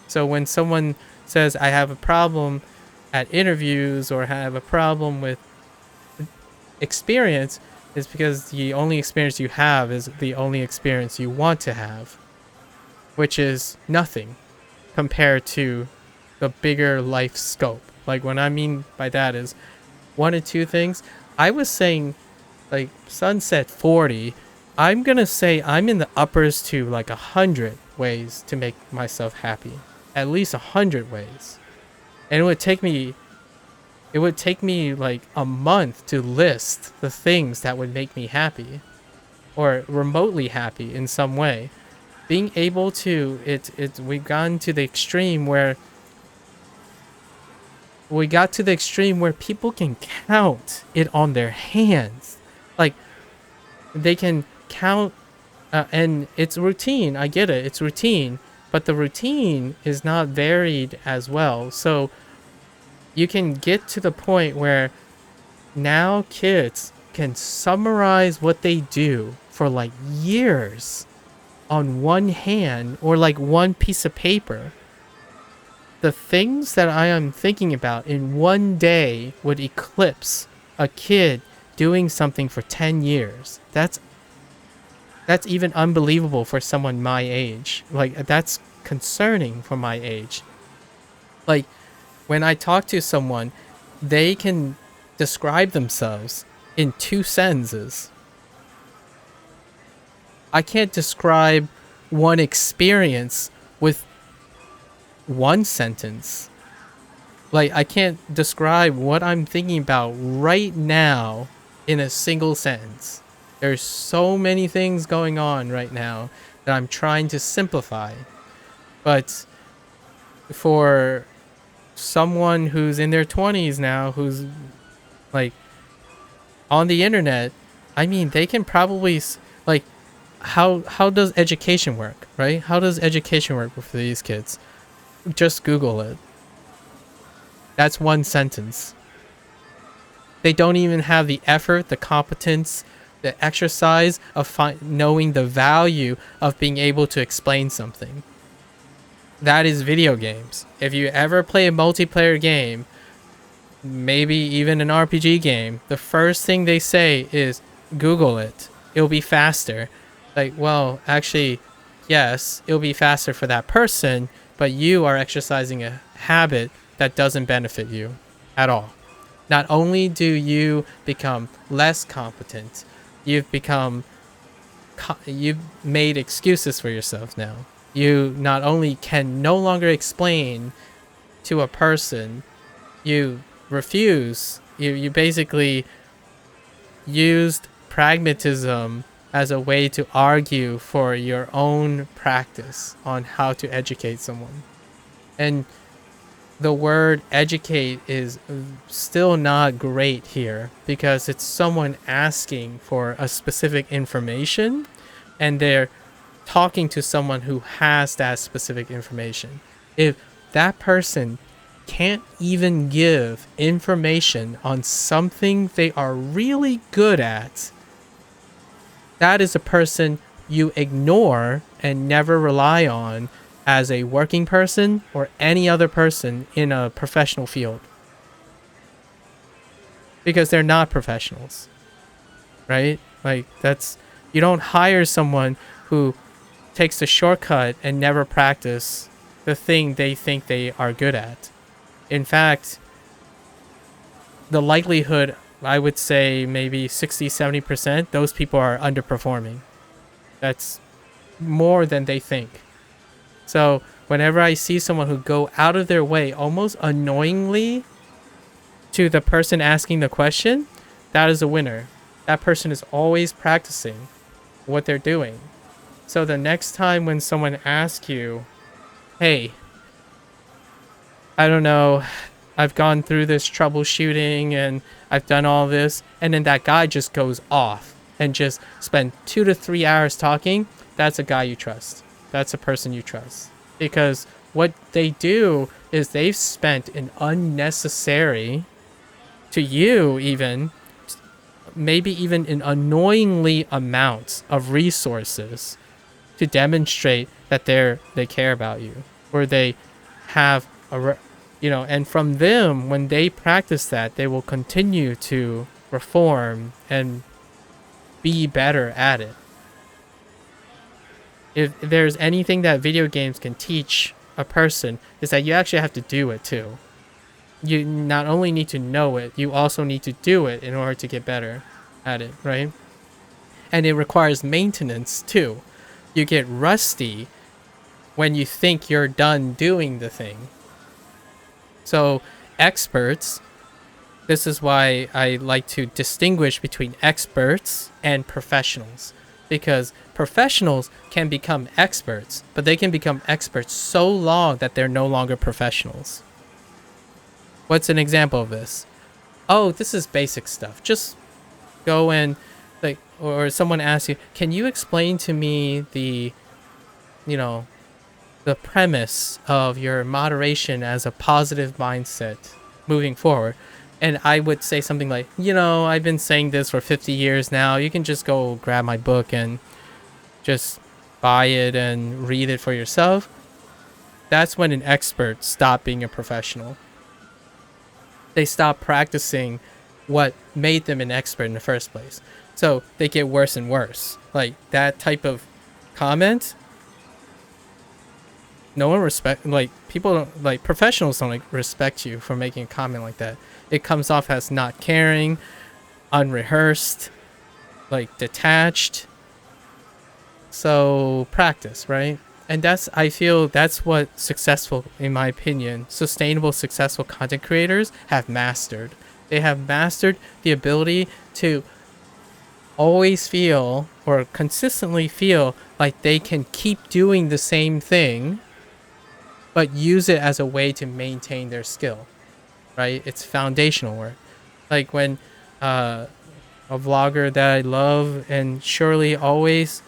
So when someone says, I have a problem at interviews or have a problem with experience, is because the only experience you have is the only experience you want to have, which is nothing compared to the bigger life scope. Like, what I mean by that is one of two things. I was saying, like, Sunset 40. I'm gonna say I'm in the uppers to like 100 ways to make myself happy. At least 100 ways. And it would take me like a month to list the things that would make me happy or remotely happy in some way. Being able to we've gotten to the extreme where people can count it on their hands. Like, they can count, and it's routine. I get it. It's routine, but the routine is not varied as well. So you can get to the point where now kids can summarize what they do for like years on one hand or like one piece of paper. The things that I am thinking about in one day would eclipse a kid doing something for 10 years. That's even unbelievable for someone my age. Like, that's concerning for my age. Like, when I talk to someone, they can describe themselves in 2 sentences. I can't describe one experience with 1 sentence. Like, I can't describe what I'm thinking about right now in a single sentence. There's so many things going on right now that I'm trying to simplify. But for someone who's in their 20s now, who's like on the internet, I mean, they can probably like, how does education work, right? How does education work for these kids? Just Google it. That's 1 sentence. They don't even have the effort, the competence, the exercise of knowing the value of being able to explain something. That is video games. If you ever play a multiplayer game, maybe even an RPG game, the first thing they say is Google it. It'll be faster. Like, well, actually, yes, it'll be faster for that person, but you are exercising a habit that doesn't benefit you at all. Not only do you become less competent, you've made excuses for yourself now. You not only can no longer explain to a person, you refuse. You basically used pragmatism as a way to argue for your own practice on how to educate someone. And the word educate is still not great here because it's someone asking for a specific information and they're talking to someone who has that specific information. If that person can't even give information on something they are really good at, that is a person you ignore and never rely on as a working person or any other person in a professional field. Because they're not professionals, right? Like, you don't hire someone who takes the shortcut and never practice the thing they think they are good at. In fact, the likelihood, I would say maybe 60-70%, those people are underperforming. That's more than they think. So whenever I see someone who go out of their way, almost annoyingly, to the person asking the question, that is a winner. That person is always practicing what they're doing. So the next time when someone asks you, hey, I don't know, I've gone through this troubleshooting and I've done all this, and then that guy just goes off and just spend 2 to 3 hours talking, that's a guy you trust. That's a person you trust. Because what they do is they've spent an unnecessary, to you even, maybe even an annoyingly amount of resources to demonstrate that they care about you, or they have and from them, when they practice that, they will continue to reform and be better at it. If there's anything that video games can teach a person, is that you actually have to do it too. You not only need to know it, you also need to do it in order to get better at it, right? And it requires maintenance too. You get rusty when you think you're done doing the thing. So experts, this is why I like to distinguish between experts and professionals, because professionals can become experts, but they can become experts so long that they're no longer professionals. What's an example of this? Oh, this is basic stuff. Just go and like, or someone asks you, can you explain to me the, you know, the premise of your moderation as a positive mindset moving forward? And I would say something like, I've been saying this for 50 years now. You can just go grab my book and just buy it and read it for yourself. That's when an expert stopped being a professional. They stop practicing what made them an expert in the first place. So they get worse and worse. Like that type of comment, no one people don't, like professionals don't respect you for making a comment like that. It comes off as not caring, unrehearsed, detached. So practice, right? And I feel that's what successful, in my opinion, sustainable, successful content creators have mastered. They have mastered the ability to always feel or consistently feel like they can keep doing the same thing, but use it as a way to maintain their skill, right? It's foundational work. Like when a vlogger that I love and surely always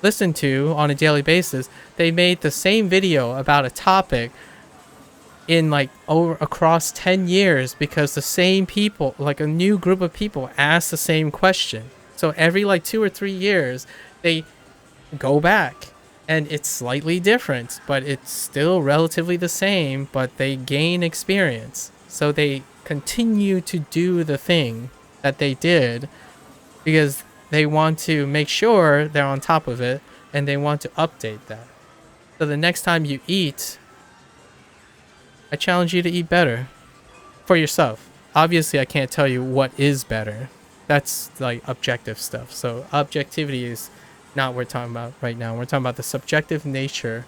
listen to on a daily basis, they made the same video about a topic in across 10 years because the same people, a new group of people, asked the same question. So every 2 or 3 years they go back and it's slightly different, but it's still relatively the same, but they gain experience. So they continue to do the thing that they did because they want to make sure they're on top of it, and they want to update that. So the next time you eat, I challenge you to eat better for yourself. Obviously, I can't tell you what is better. That's objective stuff. So objectivity is not what we're talking about right now. We're talking about the subjective nature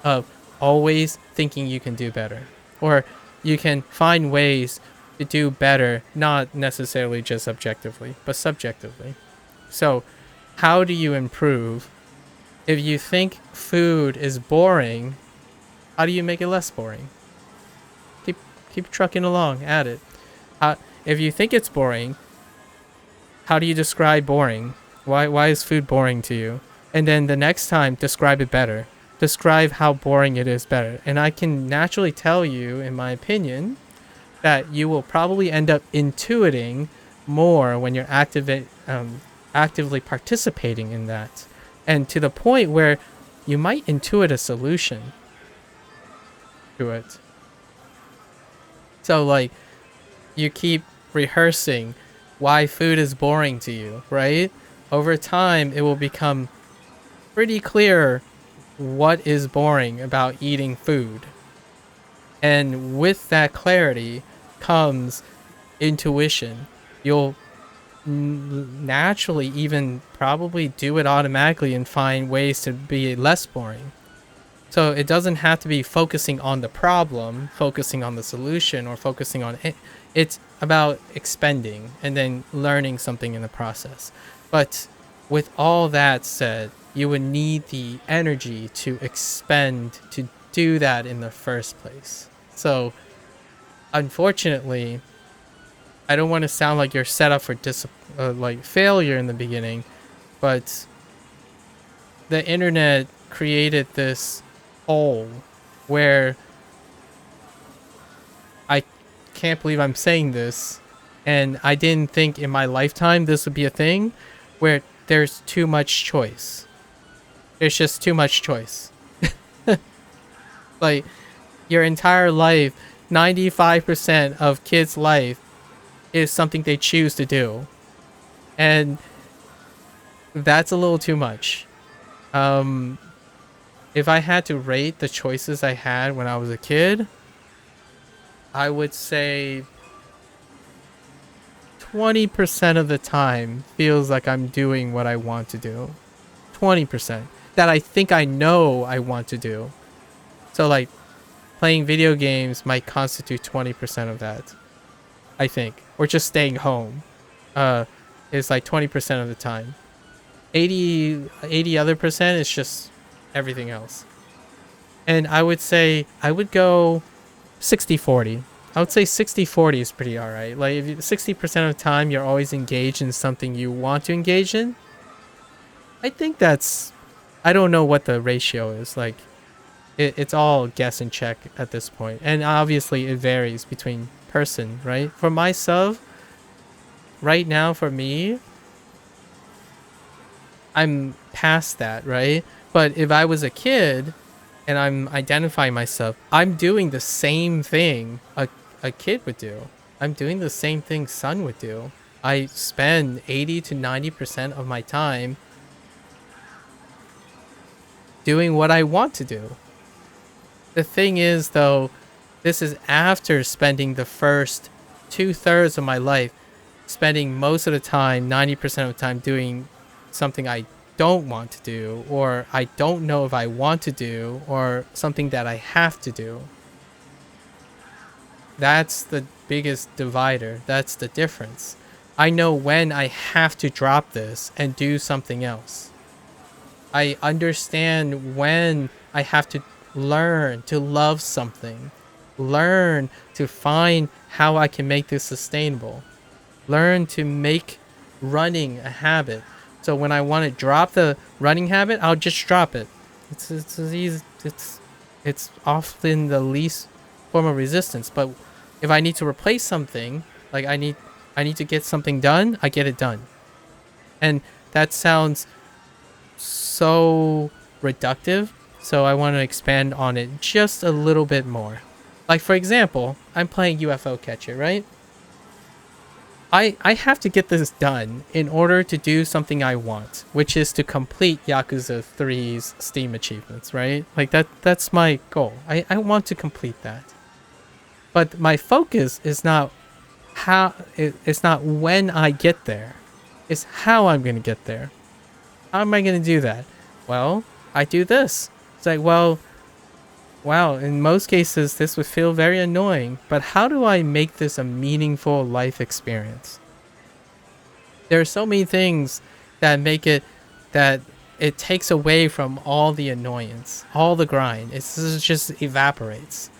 of always thinking you can do better. Or you can find ways to do better, not necessarily just objectively, but subjectively. So, how do you improve? If you think food is boring, how do you make it less boring? Keep trucking along at it. If you think it's boring, how do you describe boring? Why is food boring to you? And then the next time, describe it better. Describe how boring it is better. And I can naturally tell you, in my opinion, that you will probably end up intuiting more when you're actively participating in that, and to the point where you might intuit a solution to it. So you keep rehearsing why food is boring to you, right? Over time it will become pretty clear what is boring about eating food, and with that clarity comes intuition. You'll naturally even probably do it automatically and find ways to be less boring. So it doesn't have to be focusing on the problem, focusing on the solution, or focusing on it. It's about expending and then learning something in the process. But with all that said, you would need the energy to expend to do that in the first place. So unfortunately, I don't want to sound like you're set up for failure in the beginning, but the internet created this hole where I can't believe I'm saying this, and I didn't think in my lifetime this would be a thing, where there's too much choice. There's just too much choice. Your entire life, 95% of kids' life is something they choose to do. And that's a little too much. If I had to rate the choices I had when I was a kid, I would say 20% of the time feels like I'm doing what I want to do. 20% that I think I know I want to do. So like playing video games might constitute 20% of that, I think. Or just staying home is like 20% of the time. 80 other percent is just everything else. And I would say I would go 60-40. I would say 60-40 is pretty alright. Like if 60% of the time you're always engaged in something you want to engage in, I think that's, I don't know what the ratio is. Like it's all guess and check at this point. And obviously it varies between person, right? For myself, right now for me, I'm past that, right? But if I was a kid and I'm identifying myself, I'm doing the same thing a kid would do. I'm doing the same thing son would do. I spend 80 to 90% of my time doing what I want to do. The thing is, though, this is after spending the first 2/3 of my life, spending most of the time, 90% of the time, doing something I don't want to do, or I don't know if I want to do, or something that I have to do. That's the biggest divider. That's the difference. I know when I have to drop this and do something else. I understand when I have to learn to love something, learn to find how I can make this sustainable, learn to make running a habit. So when I want to drop the running habit, I'll just drop it. It's easy. It's often the least form of resistance. But if I need to replace something, like I need to get something done, I get it done. And that sounds so reductive, so I want to expand on it just a little bit more. Like for example, I'm playing UFO Catcher, right? I have to get this done in order to do something I want, which is to complete Yakuza 3's Steam achievements, right? Like that's my goal. I want to complete that. But my focus is not it's not when I get there. It's how I'm going to get there. How am I going to do that? Well, I do this. It's like, well, wow, in most cases, this would feel very annoying, but how do I make this a meaningful life experience? There are so many things that make it, that it takes away from all the annoyance, all the grind. It just evaporates.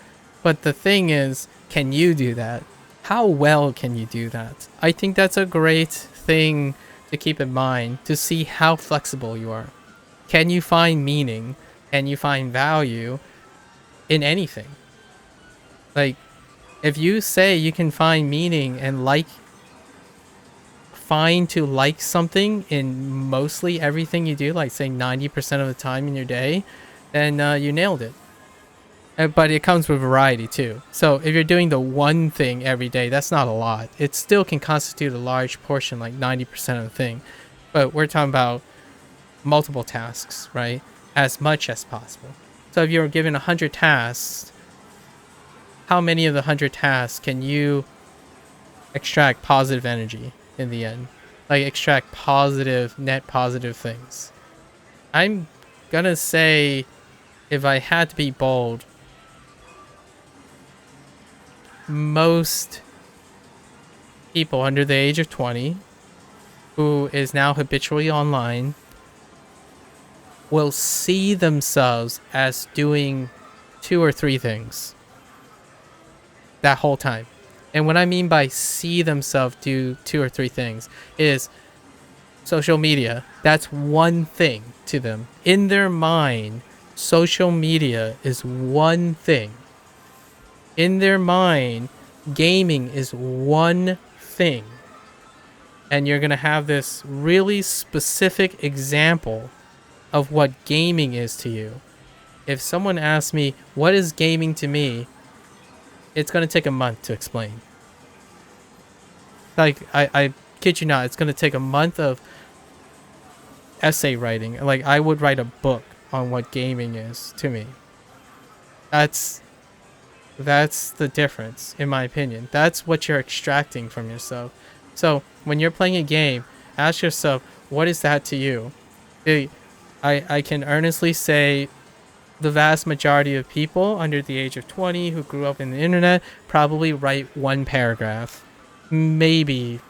But the thing is, can you do that? How well can you do that? I think that's a great thing to keep in mind, to see how flexible you are. Can you find meaning? Can you find value in anything? Like, if you say you can find meaning and find to like something in mostly everything you do, like say 90% of the time in your day, then you nailed it. But it comes with variety too. So if you're doing the one thing every day, that's not a lot. It still can constitute a large portion, like 90% of the thing. But we're talking about multiple tasks, right? As much as possible. So if you're given 100 tasks, how many of the 100 tasks can you extract positive energy in the end? Like extract positive, net positive things. I'm gonna say, if I had to be bold, most people under the age of 20 who is now habitually online will see themselves as doing 2 or 3 things that whole time. And what I mean by see themselves do 2 or 3 things is social media. That's one thing to them. In their mind, social media is one thing. In their mind, gaming is one thing. And you're going to have this really specific example of what gaming is to you. If someone asks me, what is gaming to me? It's going to take a month to explain. Like, I kid you not, it's gonna take a month of essay writing. Like, I would write a book on what gaming is to me. That's the difference, in my opinion. That's what you're extracting from yourself. So when you're playing a game, ask yourself, what is that to you? I can earnestly say the vast majority of people under the age of 20 who grew up in the internet probably write one paragraph, maybe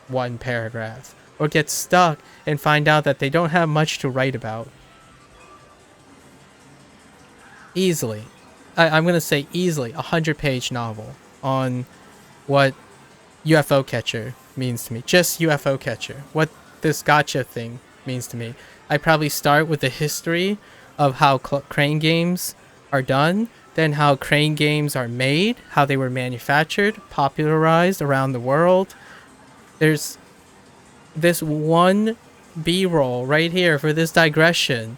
one paragraph, or get stuck and find out that they don't have much to write about. Easily. I'm going to say easily, 100-page novel on what UFO catcher means to me. Just UFO catcher. What this gotcha thing means to me. I probably start with the history of how crane games are done, then how crane games are made, how they were manufactured, popularized around the world. There's this one B-roll right here for this digression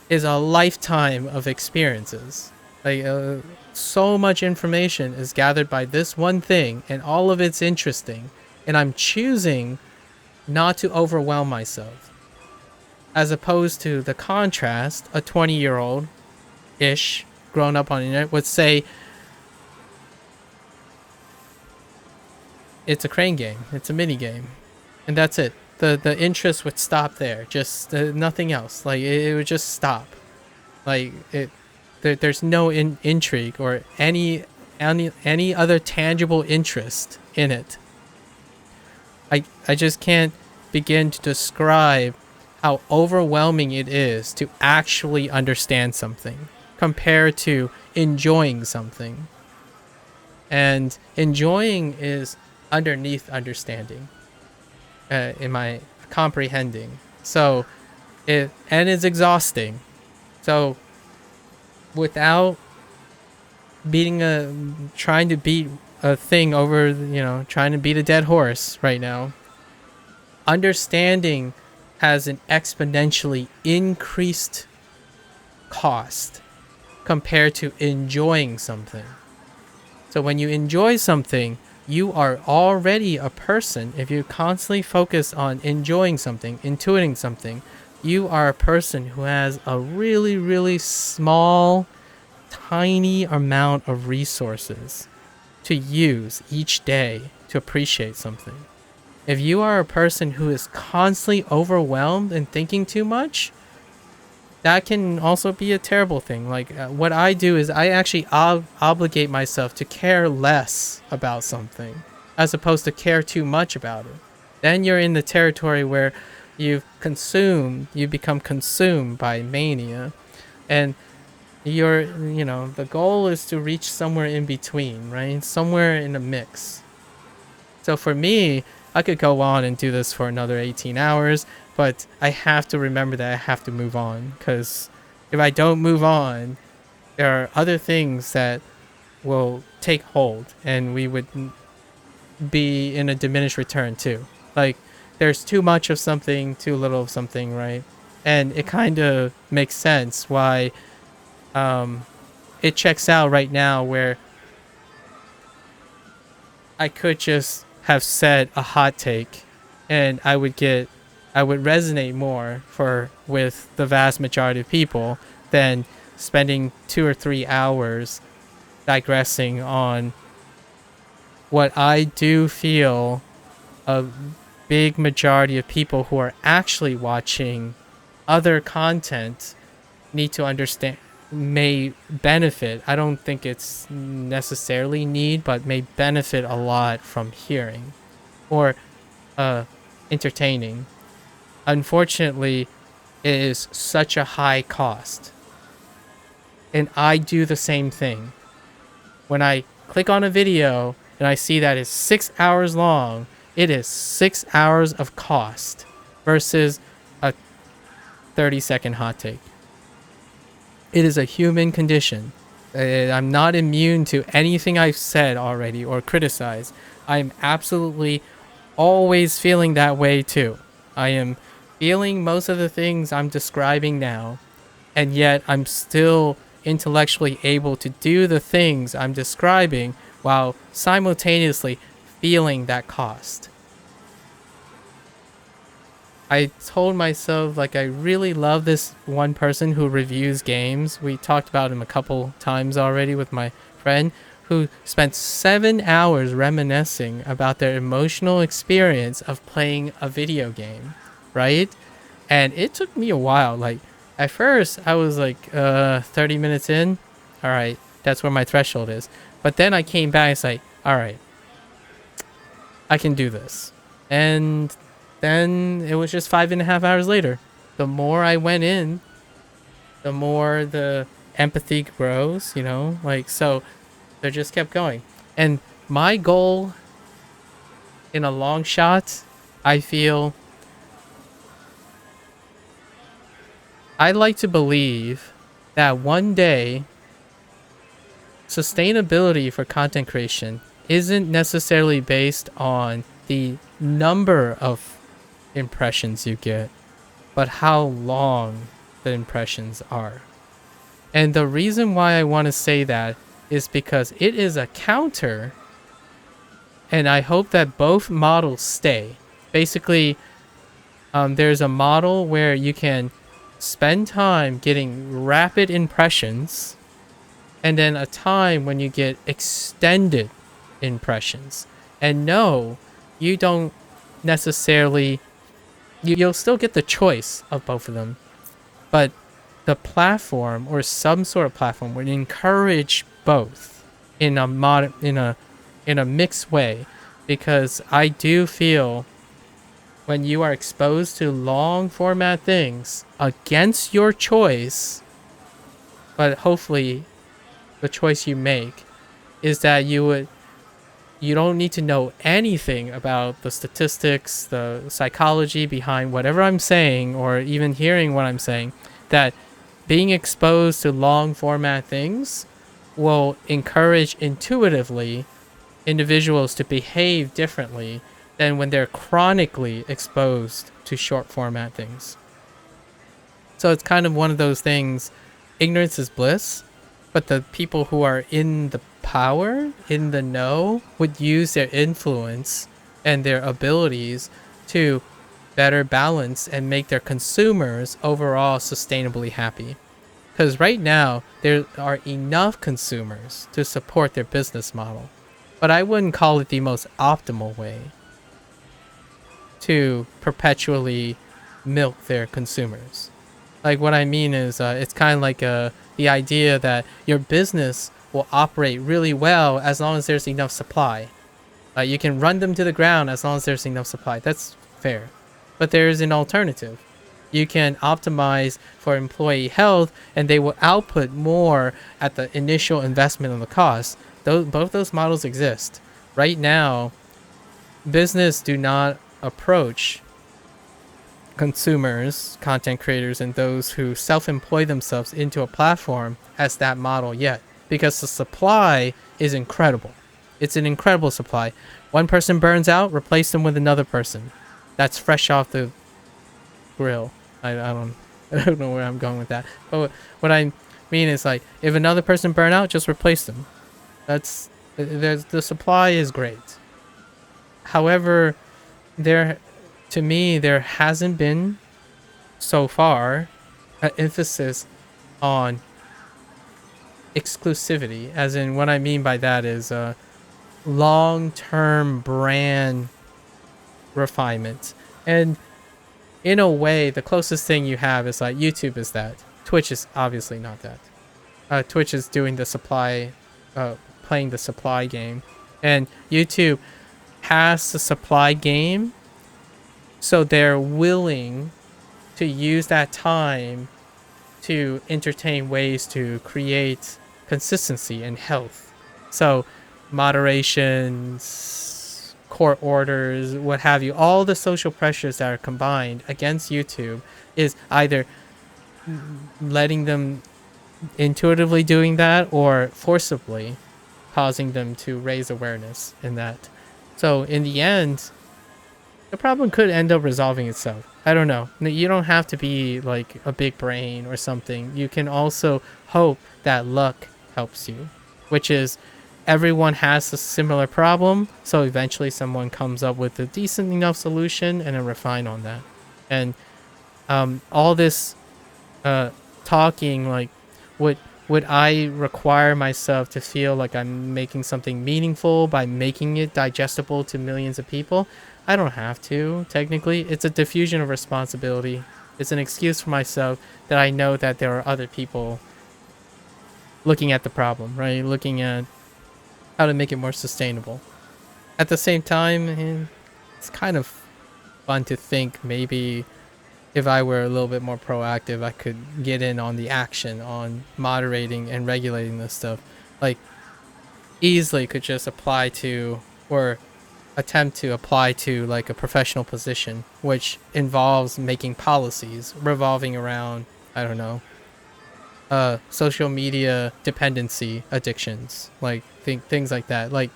is a lifetime of experiences. Like, so much information is gathered by this one thing, and all of it's interesting. And I'm choosing not to overwhelm myself. As opposed to the contrast, a 20-year-old-ish, grown up on the internet, would say, it's a crane game, it's a mini game, and that's it. The interest would stop there, just nothing else. Like, it would just stop. Like, there's no intrigue or any other tangible interest in it. I just can't begin to describe how overwhelming it is to actually understand something compared to enjoying something. And enjoying is underneath understanding, in my comprehending. So it's exhausting. So without trying to beat a thing over, trying to beat a dead horse right now, understanding has an exponentially increased cost compared to enjoying something. So when you enjoy something, you are already a person. If you constantly focus on enjoying something, intuiting something, you are a person who has a really, really small, tiny amount of resources to use each day to appreciate something. If you are a person who is constantly overwhelmed and thinking too much, that can also be a terrible thing. Like, what I do is I actually obligate myself to care less about something as opposed to care too much about it. Then you're in the territory where you become consumed by mania, and the goal is to reach somewhere in between, right? Somewhere in a mix. So for me, I could go on and do this for another 18 hours, but I have to remember that I have to move on, because if I don't move on, there are other things that will take hold, and we would be in a diminished return too. Like, there's too much of something, too little of something, right? And it kind of makes sense why it checks out right now, where I could just have said a hot take and I would resonate more with the vast majority of people than spending 2 or 3 hours digressing on what I do feel a big majority of people who are actually watching other content need to understand, may benefit. I don't think it's necessarily need, but may benefit a lot from hearing or entertaining. Unfortunately, it is such a high cost. And I do the same thing. When I click on a video and I see that it's 6 hours long, it is 6 hours of cost versus a 30-second hot take. It is a human condition. I'm not immune to anything I've said already or criticized. I'm absolutely always feeling that way too. I am feeling most of the things I'm describing now, and yet I'm still intellectually able to do the things I'm describing while simultaneously feeling that cost. I told myself, like, I really love this one person who reviews games. We talked about him a couple times already with my friend, who spent 7 hours reminiscing about their emotional experience of playing a video game, right? And it took me a while. Like, at first, I was like, 30 minutes in. All right, that's where my threshold is. But then I came back, it's like, all right, I can do this. And then it was just 5.5 hours later. The more I went in, the more the empathy grows, you know? Like, so they just kept going. And my goal in a long shot, I feel, I like to believe that one day sustainability for content creation isn't necessarily based on the number of impressions you get, but how long the impressions are. And the reason why I want to say that is because it is a counter, and I hope that both models stay. Basically, there's a model where you can spend time getting rapid impressions, and then a time when you get extended impressions. And no, you don't necessarily, you'll still get the choice of both of them, but the platform or some sort of platform would encourage both in a mixed way, because I do feel when you are exposed to long format things against your choice, but hopefully the choice you make is that you don't need to know anything about the statistics, the psychology behind whatever I'm saying, or even hearing what I'm saying, that being exposed to long format things will encourage intuitively individuals to behave differently than when they're chronically exposed to short format things. So it's kind of one of those things, ignorance is bliss, but the people who are in the power, in the know, would use their influence and their abilities to better balance and make their consumers overall sustainably happy. Because right now, there are enough consumers to support their business model, but I wouldn't call it the most optimal way to perpetually milk their consumers. Like, what I mean is, it's kind of like the idea that your business will operate really well as long as there's enough supply. You can run them to the ground as long as there's enough supply. That's fair. But there is an alternative. You can optimize for employee health, and they will output more at the initial investment of the cost. Both those models exist. Right now, business do not approach consumers, content creators, and those who self-employ themselves into a platform as that model yet, because the supply is incredible. It's an incredible supply. One person burns out, replace them with another person. That's fresh off the grill. I don't know where I'm going with that. But what I mean is, like, if another person burn out, just replace them. The supply is great. However, to me, there hasn't been so far an emphasis on exclusivity, as in, what I mean by that is long-term brand refinement. And in a way, the closest thing you have is like YouTube is that. Twitch is obviously not that. Twitch is doing the supply, playing the supply game, and YouTube has the supply game, so they're willing to use that time to entertain ways to create consistency and health. So moderations, court orders, what have you, all the social pressures that are combined against YouTube is either letting them intuitively doing that or forcibly causing them to raise awareness in that. So in the end, the problem could end up resolving itself. I don't know. You don't have to be like a big brain or something. You can also hope that luck helps you, which is everyone has a similar problem, so eventually someone comes up with a decent enough solution and then refine on that. And all this talking, like, would would I require myself to feel like I'm making something meaningful by making it digestible to millions of people? I don't have to, technically. It's a diffusion of responsibility. It's an excuse for myself that I know that there are other people looking at the problem, right? Looking at how to make it more sustainable. At the same time, it's kind of fun to think maybe if I were a little bit more proactive, I could get in on the action, on moderating and regulating this stuff. Like, easily could just apply to, or attempt to apply to, like, a professional position, which involves making policies revolving around, I don't know, social media dependency addictions, like things like that. Like,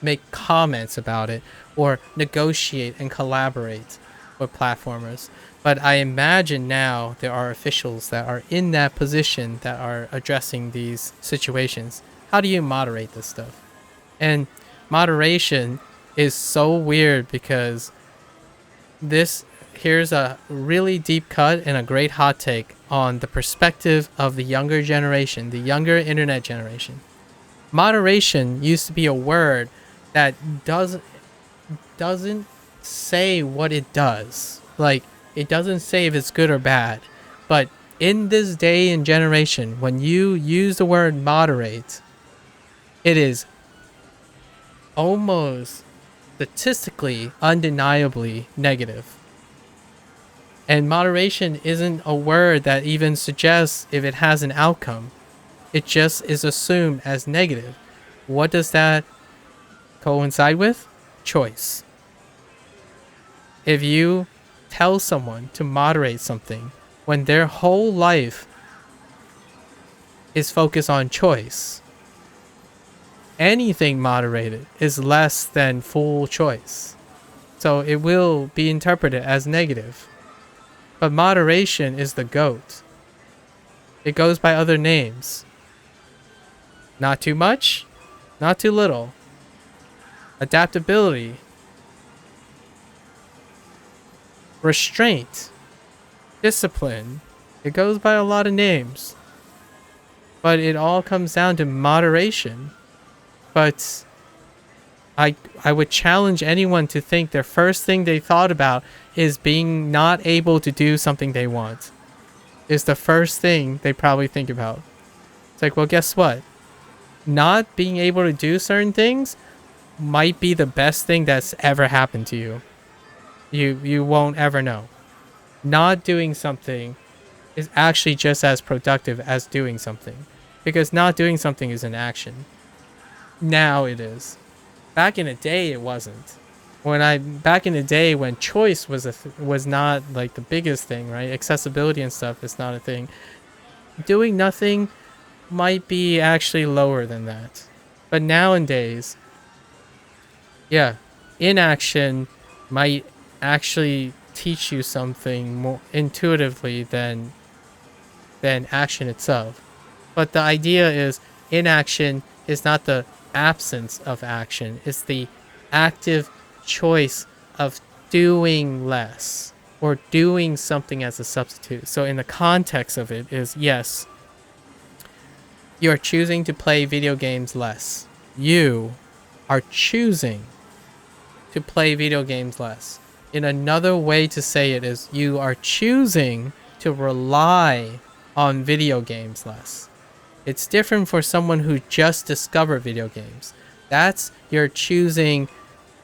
make comments about it or negotiate and collaborate with platformers. But I imagine now there are officials that are in that position that are addressing these situations. How do you moderate this stuff? And moderation is so weird because here's a really deep cut and a great hot take on the perspective of the younger generation, the younger internet generation. Moderation used to be a word that doesn't say what it does. Like, it doesn't say if it's good or bad. But in this day and generation, when you use the word moderate, it is almost statistically undeniably negative. And moderation isn't a word that even suggests if it has an outcome. It just is assumed as negative. What does that coincide with? Choice. If you tell someone to moderate something when their whole life is focused on choice, anything moderated is less than full choice. So it will be interpreted as negative. But moderation is the GOAT. It goes by other names. Not too much, not too little. Adaptability. Restraint. Discipline. It goes by a lot of names. But it all comes down to moderation. But I would challenge anyone to think their first thing they thought about is being not able to do something they want. Is the first thing they probably think about. It's like, well, guess what? Not being able to do certain things might be the best thing that's ever happened to you. You won't ever know. Not doing something is actually just as productive as doing something. Because not doing something is an action. Now it is. Back in the day, it wasn't. Back in the day when choice was not like the biggest thing, right? Accessibility and stuff is not a thing. Doing nothing might be actually lower than that. But nowadays, yeah, inaction might actually teach you something more intuitively than action itself. But the idea is inaction is not the absence of action. It's the active choice of doing less or doing something as a substitute. So in the context of it is, yes, you're choosing to play video games less. You are choosing to play video games less. In another way to say it is, you are choosing to rely on video games less. It's different for someone who just discovered video games. That's you're choosing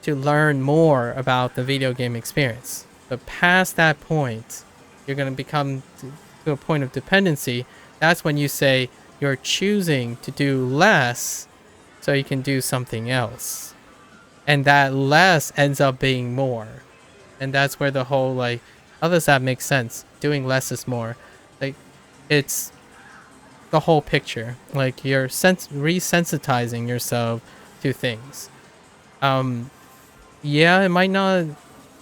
to learn more about the video game experience. But past that point, you're going to become to a point of dependency. That's when you say you're choosing to do less so you can do something else. And that less ends up being more. And that's where the whole, like, how does that make sense? Doing less is more. Like, it's the whole picture. Like, you're resensitizing yourself to things. Yeah, it might not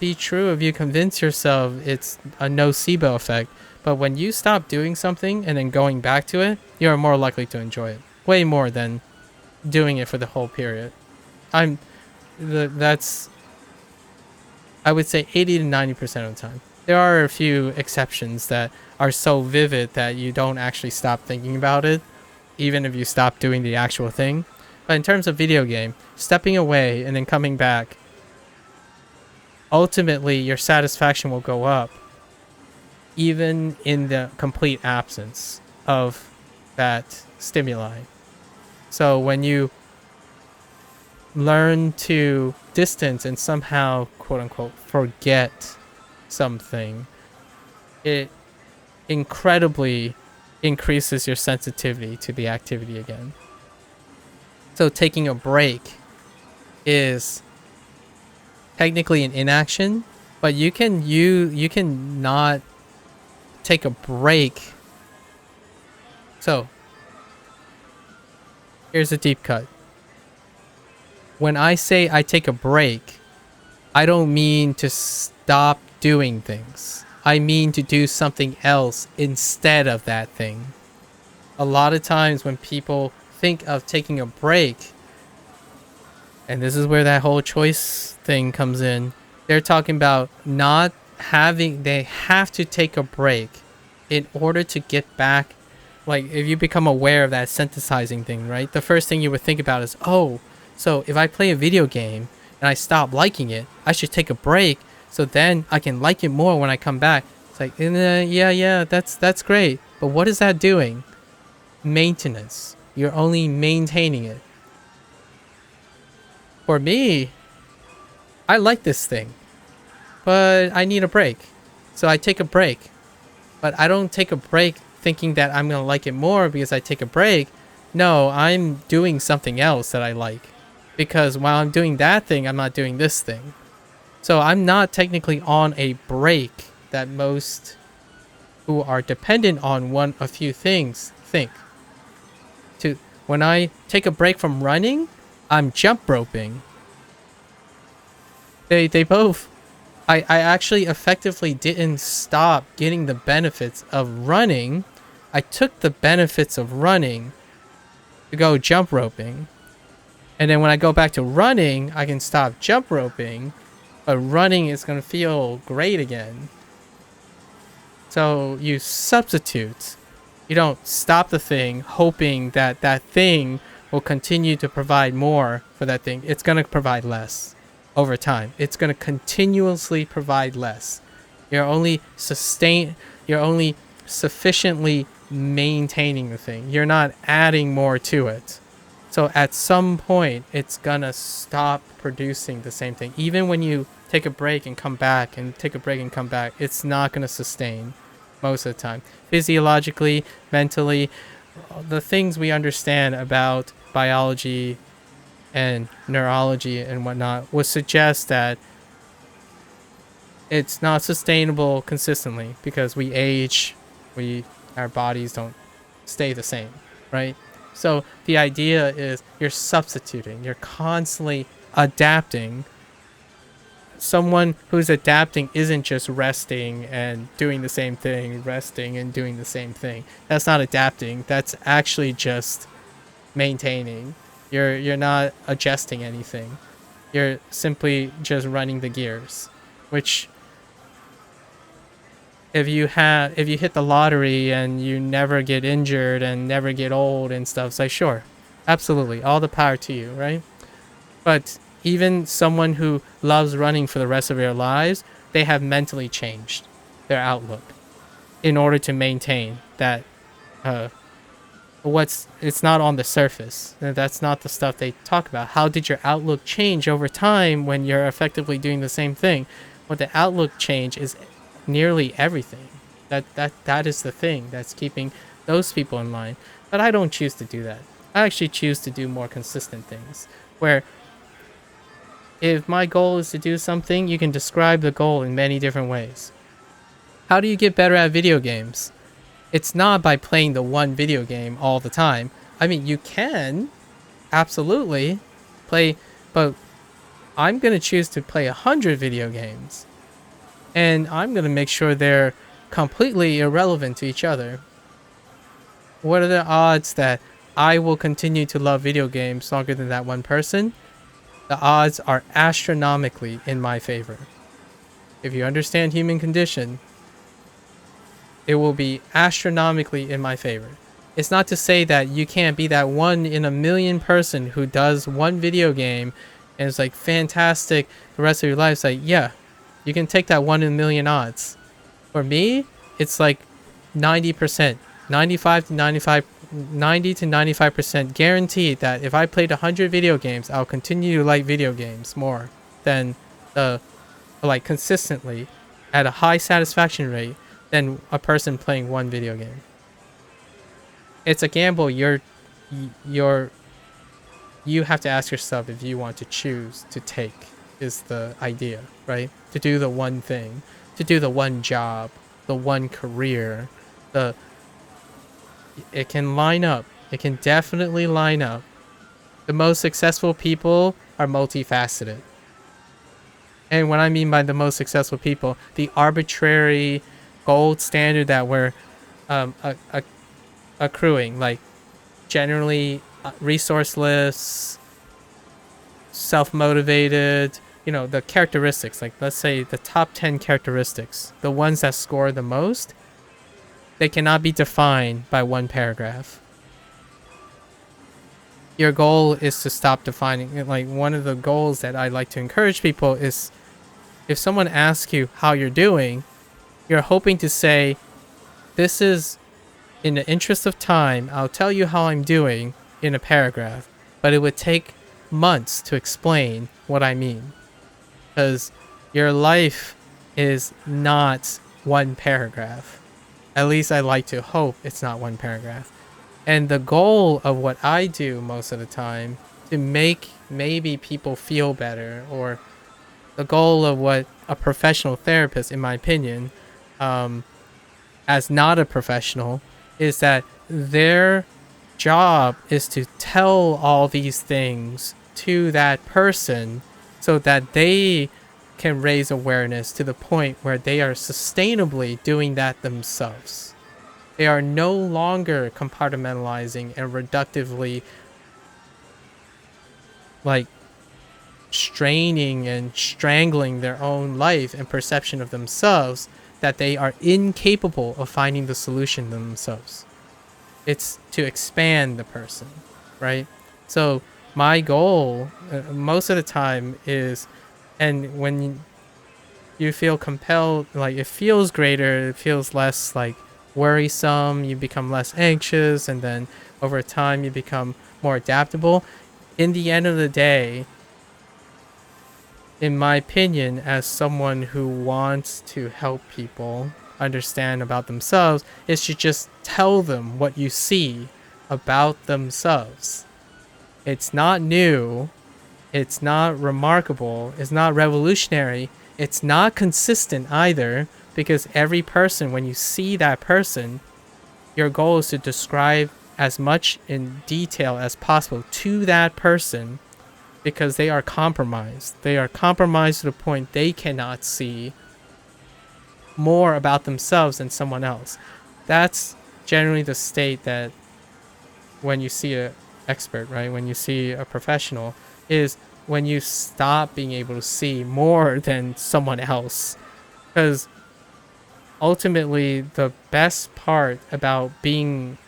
be true if you convince yourself it's a nocebo effect. But when you stop doing something and then going back to it, you're more likely to enjoy it. Way more than doing it for the whole period. That's, I would say, 80 to 90% of the time. There are a few exceptions that are so vivid that you don't actually stop thinking about it, even if you stop doing the actual thing. But in terms of video game, stepping away and then coming back, ultimately your satisfaction will go up, even in the complete absence of that stimuli. So when you learn to distance and somehow, quote unquote, forget something, it incredibly increases your sensitivity to the activity again. So taking a break is technically an inaction, but you can not take a break. So here's a deep cut. When I say I take a break, I don't mean to stop doing things. I mean to do something else instead of that thing. A lot of times when people think of taking a break, and this is where that whole choice thing comes in, they're talking about not having, they have to take a break in order to get back. Like, if you become aware of that synthesizing thing, right? The first thing you would think about is, oh, so if I play a video game and I stop liking it, I should take a break so then I can like it more when I come back. It's like, yeah, that's great. But what is that doing? Maintenance. You're only maintaining it. For me, I like this thing, but I need a break. So I take a break. But I don't take a break thinking that I'm going to like it more because I take a break. No, I'm doing something else that I like. Because while I'm doing that thing, I'm not doing this thing. So I'm not technically on a break that most who are dependent on a few things think. When I take a break from running, I'm jump roping. They both... I actually effectively didn't stop getting the benefits of running. I took the benefits of running to go jump roping. And then when I go back to running, I can stop jump roping. But running is going to feel great again. So you substitute. You don't stop the thing hoping that that thing will continue to provide more for that thing. It's going to provide less over time. It's going to continuously provide less. You're only sufficiently maintaining the thing. You're not adding more to it. So at some point, it's going to stop producing the same thing. Even when you take a break and come back and take a break and come back, it's not going to sustain most of the time. Physiologically, mentally, the things we understand about biology and neurology and whatnot would suggest that it's not sustainable consistently because we age, our bodies don't stay the same, right? So the idea is you're substituting, you're constantly adapting. Someone who's adapting isn't just resting and doing the same thing, resting and doing the same thing. That's not adapting. That's actually just maintaining. You're not adjusting anything. You're simply just running the gears, which if you hit the lottery and you never get injured and never get old and stuff, it's like, sure, absolutely, all the power to you, right? But even someone who loves running for the rest of their lives, they have mentally changed their outlook in order to maintain that. It's not on the surface. That's not the stuff they talk about. How did your outlook change over time when you're effectively doing the same thing? What the outlook change is nearly everything. That is the thing that's keeping those people in line. But I don't choose to do that. I actually choose to do more consistent things where if my goal is to do something, you can describe the goal in many different ways. How do you get better at video games? It's not by playing the one video game all the time. I mean, you can absolutely play, but I'm going to choose to play 100 video games. And I'm going to make sure they're completely irrelevant to each other. What are the odds that I will continue to love video games longer than that one person, the odds are astronomically in my favor. If you understand human condition, it will be astronomically in my favor. It's not to say that you can't be that 1 in a million person who does one video game and it's like fantastic the rest of your life. It's like, yeah, you can take that 1 in a million odds. For me, it's like 90%, 95 to 95, 90 to 95% guaranteed that if I played 100 video games, I'll continue to like video games more than like consistently at a high satisfaction rate than a person playing one video game. It's a gamble you have to ask yourself if you want to choose to take, is the idea, right? To do the one thing, to do the one job, the one career, it can line up. It can definitely line up. The most successful people are multifaceted. And what I mean by the most successful people, the arbitrary gold standard that we're accruing, like generally resourceless, self-motivated, the characteristics, like let's say the top 10 characteristics, the ones that score the most, they cannot be defined by one paragraph. Your goal is to stop defining it. Like one of the goals that I like to encourage people is, if someone asks you how you're doing, you're hoping to say, this is, in the interest of time, I'll tell you how I'm doing in a paragraph, but it would take months to explain what I mean. Because your life is not one paragraph. At least I like to hope it's not one paragraph. And the goal of what I do most of the time, to make maybe people feel better, or the goal of what a professional therapist, in my opinion, as not a professional, is that their job is to tell all these things to that person so that they can raise awareness to the point where they are sustainably doing that themselves. They are no longer compartmentalizing and reductively like straining and strangling their own life and perception of themselves, that they are incapable of finding the solution themselves. It's to expand the person, right? So my goal most of the time is, and when you feel compelled, like it feels greater, it feels less like worrisome, you become less anxious, and then over time you become more adaptable. In the end of the day, in my opinion, as someone who wants to help people understand about themselves, is to just tell them what you see about themselves. It's not new, it's not remarkable, it's not revolutionary, it's not consistent either, because every person, when you see that person, your goal is to describe as much in detail as possible to that person, because they are compromised. They are compromised to the point they cannot see more about themselves than someone else. That's generally the state that when you see an expert, right? When you see a professional, is when you stop being able to see more than someone else. Because ultimately, the best part about being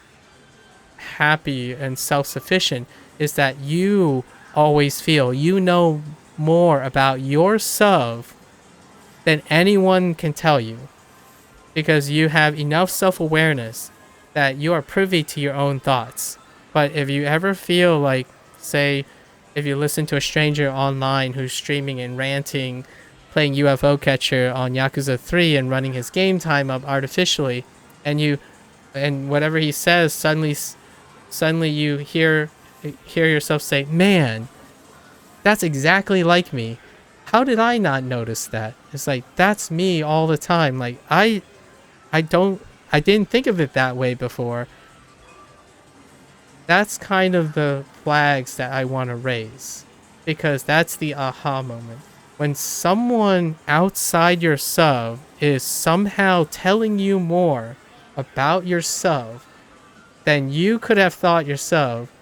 happy and self-sufficient is that you always feel you know more about yourself than anyone can tell you, because you have enough self-awareness that you are privy to your own thoughts. But if you ever feel like, say, if you listen to a stranger online who's streaming and ranting, playing UFO catcher on Yakuza 3 and running his game time up artificially, and whatever he says, suddenly you hear yourself say, man, that's exactly like me. How did I not notice that? It's like, that's me all the time. Like, I didn't think of it that way before. That's kind of the flags that I want to raise, because that's the aha moment. When someone outside yourself is somehow telling you more about yourself then you could have thought yourself,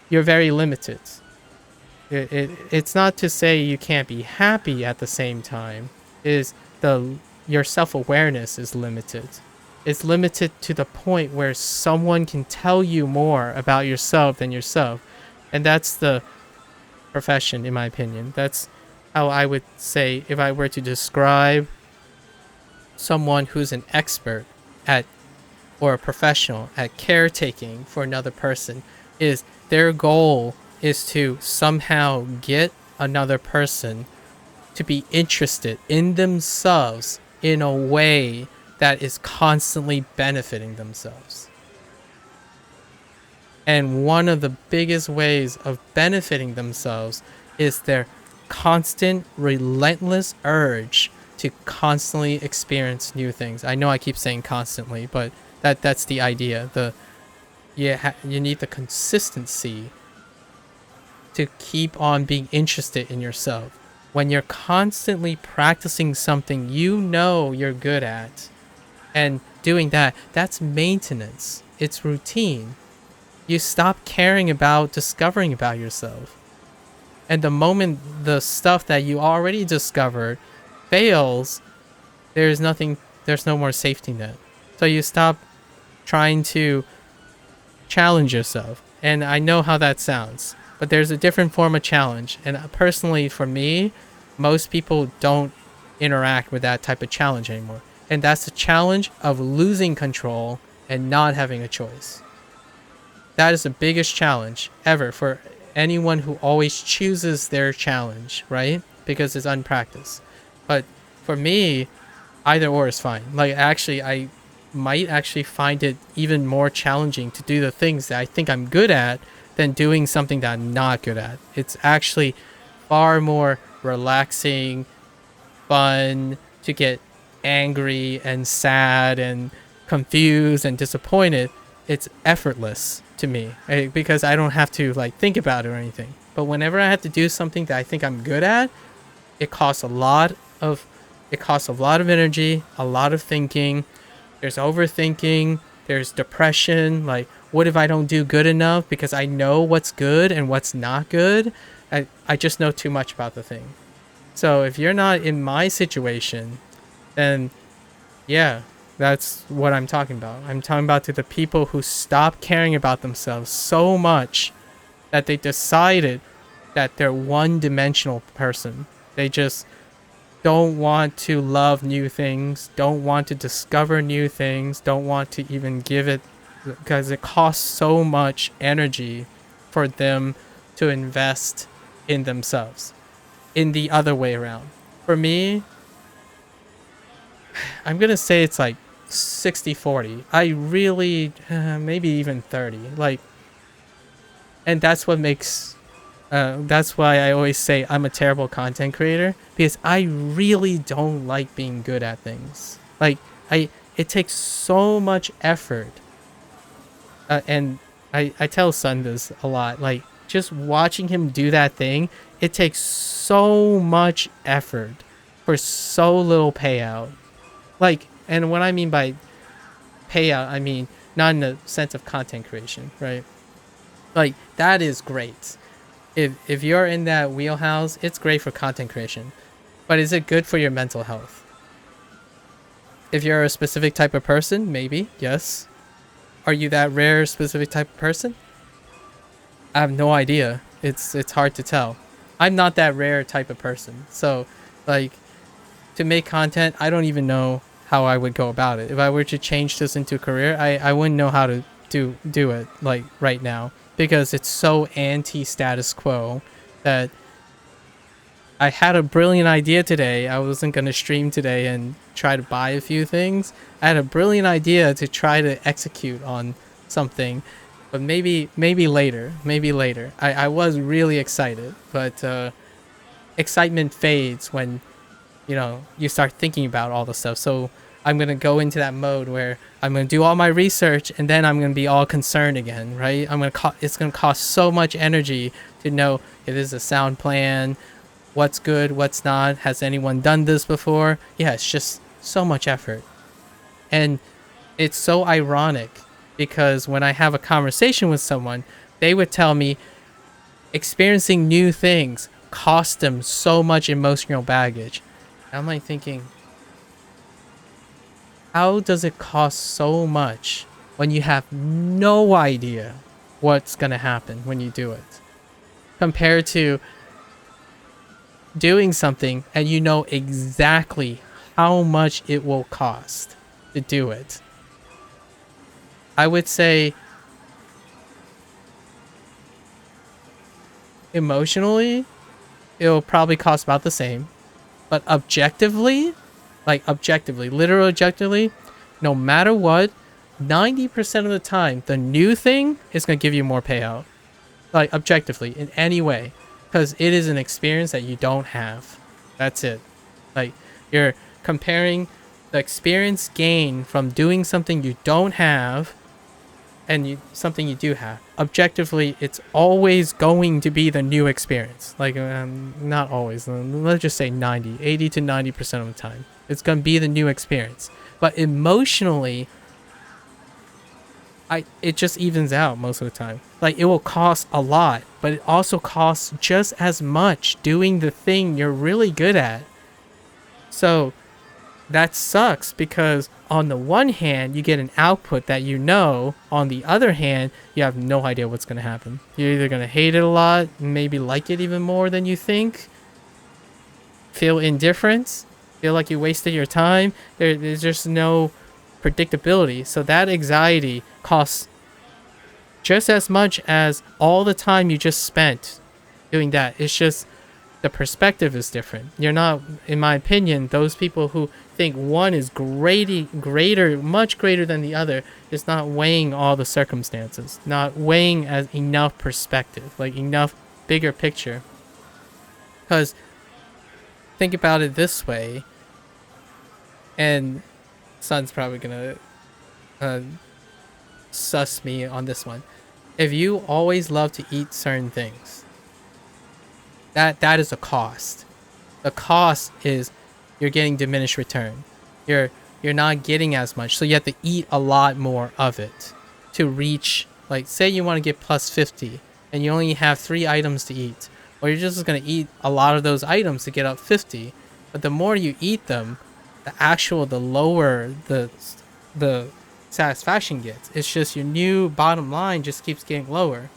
you're very limited. It's not to say you can't be happy at the same time. Your self-awareness is limited. It's limited to the point where someone can tell you more about yourself than yourself. And that's the profession, in my opinion. That's how I would say, if I were to describe someone who's an expert at, or a professional at caretaking for another person, is their goal is to somehow get another person to be interested in themselves in a way that is constantly benefiting themselves. And one of the biggest ways of benefiting themselves is their constant, relentless urge to constantly experience new things. I know I keep saying constantly, but that's the idea. You need the consistency to keep on being interested in yourself. When you're constantly practicing something you know you're good at and doing that, that's maintenance. It's routine. You stop caring about discovering about yourself. And the moment the stuff that you already discovered fails, there's no more safety net. So you stop trying to challenge yourself. And I know how that sounds, but there's a different form of challenge. And personally, for me, most people don't interact with that type of challenge anymore. And that's the challenge of losing control and not having a choice. That is the biggest challenge ever for anyone who always chooses their challenge, right? Because it's unpracticed. But for me, either or is fine. Like, actually, I might actually find it even more challenging to do the things that I think I'm good at than doing something that I'm not good at. It's actually far more relaxing, fun to get angry and sad and confused and disappointed. It's effortless to me, right? Because I don't have to like think about it or anything. But whenever I have to do something that I think I'm good at, it costs a lot of energy, a lot of thinking. There's overthinking, there's depression, like what if I don't do good enough because I know what's good and what's not good. I just know too much about the thing. So if you're not in my situation, then yeah, that's what I'm talking about. I'm talking about to the people who stop caring about themselves so much that they decided that they're one-dimensional person. They just don't want to love new things, don't want to discover new things, don't want to even give it, because it costs so much energy for them to invest in themselves. In the other way around. For me, I'm going to say it's like 60-40. I really, maybe even 30. Like, and that's what makes, that's why I always say I'm a terrible content creator, because I really don't like being good at things. Like, it takes so much effort. And I tell Sun this a lot, like, just watching him do that thing, it takes so much effort for so little payout. Like, and what I mean by payout, I mean not in the sense of content creation, right? Like, that is great. If you're in that wheelhouse, it's great for content creation. But is it good for your mental health? If you're a specific type of person, maybe, yes. Are you that rare specific type of person? I have no idea. It's hard to tell. I'm not that rare type of person. So, like, to make content, I don't even know how I would go about it. If I were to change this into a career, I wouldn't know how to do it, like, right now. Because it's so anti-status quo that I had a brilliant idea today. I wasn't going to stream today and try to buy a few things. I had a brilliant idea to try to execute on something. But maybe later. Maybe later. I was really excited. But excitement fades when, you know, you start thinking about all the stuff. So I'm going to go into that mode where I'm going to do all my research and then I'm going to be all concerned again, right? It's going to cost so much energy to know if this is a sound plan, what's good, what's not, has anyone done this before? Yeah, it's just so much effort. And it's so ironic because when I have a conversation with someone, they would tell me experiencing new things cost them so much emotional baggage. I'm like thinking, how does it cost so much when you have no idea what's gonna happen when you do it? Compared to doing something and you know exactly how much it will cost to do it. I would say emotionally, it'll probably cost about the same. But objectively, literal objectively, no matter what, 90% of the time, the new thing is going to give you more payout. Like, objectively, in any way. Because it is an experience that you don't have. That's it. Like, you're comparing the experience gained from doing something you don't have and something you do have. Objectively, it's always going to be the new experience. Like, not always. Let's just say 80 to 90% of the time. It's going to be the new experience. But emotionally, it just evens out most of the time. Like, it will cost a lot, but it also costs just as much doing the thing you're really good at. So that sucks because on the one hand, you get an output that you know. On the other hand, you have no idea what's going to happen. You're either going to hate it a lot, maybe like it even more than you think, feel indifference, feel like you wasted your time. There's just no predictability. So that anxiety costs just as much as all the time you just spent doing that. It's just the perspective is different. You're not, in my opinion, those people who think one is greater, much greater than the other, is not weighing all the circumstances, not weighing as enough perspective, like enough bigger picture. Because think about it this way, and Sun's probably gonna suss me on this one. If you always love to eat certain things, that is a cost. The cost is you're getting diminished return. You're not getting as much, so you have to eat a lot more of it to reach. Like, say you want to get plus 50 and you only have 3 items to eat, well, you're just going to eat a lot of those items to get up 50. But the more you eat them, the lower the satisfaction gets. It's just your new bottom line just keeps getting lower.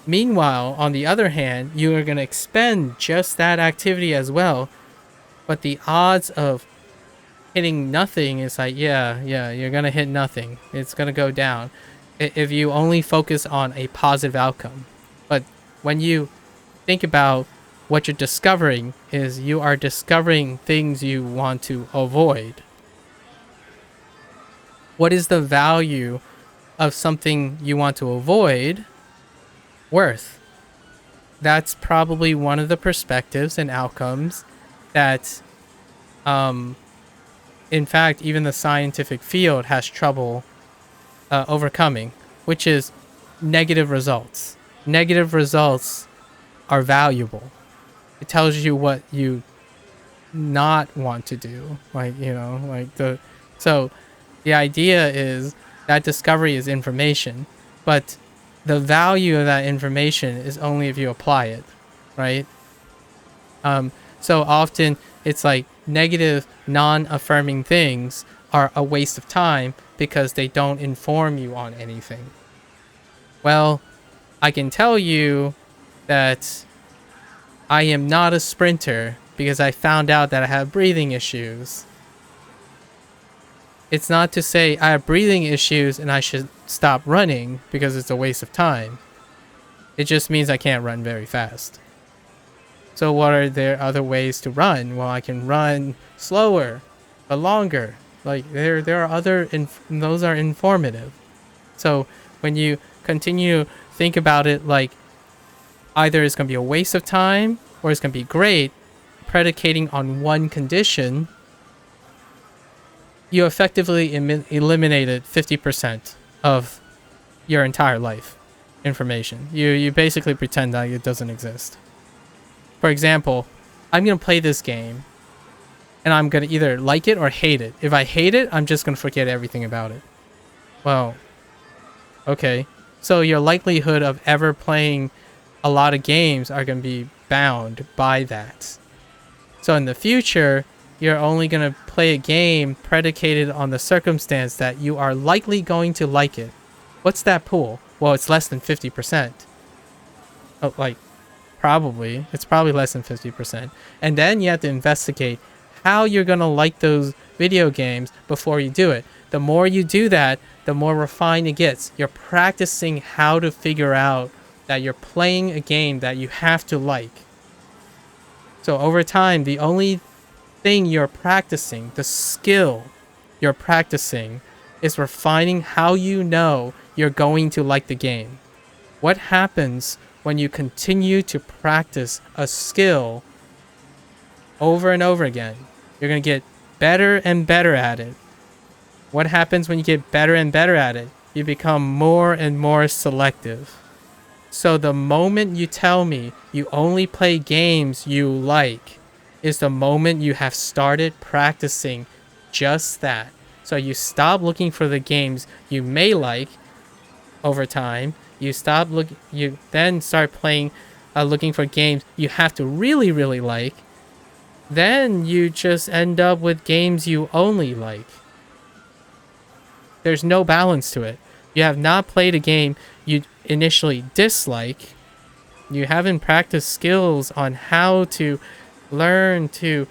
Meanwhile, on the other hand, you are going to expend just that activity as well, but the odds of hitting nothing is like, yeah, you're going to hit nothing. It's going to go down if you only focus on a positive outcome. But when you think about what you're discovering, is you are discovering things you want to avoid. What is the value of something you want to avoid worth? That's probably one of the perspectives and outcomes that in fact even the scientific field has trouble overcoming, which is negative results. Negative results are valuable. It tells you what you not want to do, so the idea is that discovery is information, but the value of that information is only if you apply it, right? So often it's like negative, non-affirming things are a waste of time because they don't inform you on anything. Well, I can tell you that I am not a sprinter because I found out that I have breathing issues. It's not to say I have breathing issues and I should stop running because it's a waste of time. It just means I can't run very fast. So what are there other ways to run? Well, I can run slower, but longer. Like there are other, those are informative. So when you continue to think about it, like either it's going to be a waste of time or it's going to be great, predicating on one condition, you effectively eliminated 50% of your entire life information. You basically pretend that it doesn't exist. For example, I'm going to play this game and I'm going to either like it or hate it. If I hate it, I'm just going to forget everything about it. Well, okay. So your likelihood of ever playing a lot of games are going to be bound by that. So in the future, you're only going to play a game predicated on the circumstance that you are likely going to like it. What's that pool? Well, it's less than 50%. Oh, like, probably. It's probably less than 50%. And then you have to investigate how you're going to like those video games before you do it. The more you do that, the more refined it gets. You're practicing how to figure out that you're playing a game that you have to like. So over time, the only thing you're practicing, the skill you're practicing, is refining how you know you're going to like the game. What happens when you continue to practice a skill over and over again? You're going to get better and better at it. What happens when you get better and better at it? You become more and more selective. So the moment you tell me you only play games you like is the moment you have started practicing just that. So you stop looking for the games you may like over time. You then start playing, looking for games you have to really, really like. Then you just end up with games you only like. There's no balance to it. You have not played a game you initially dislike. You haven't practiced skills on how to learn to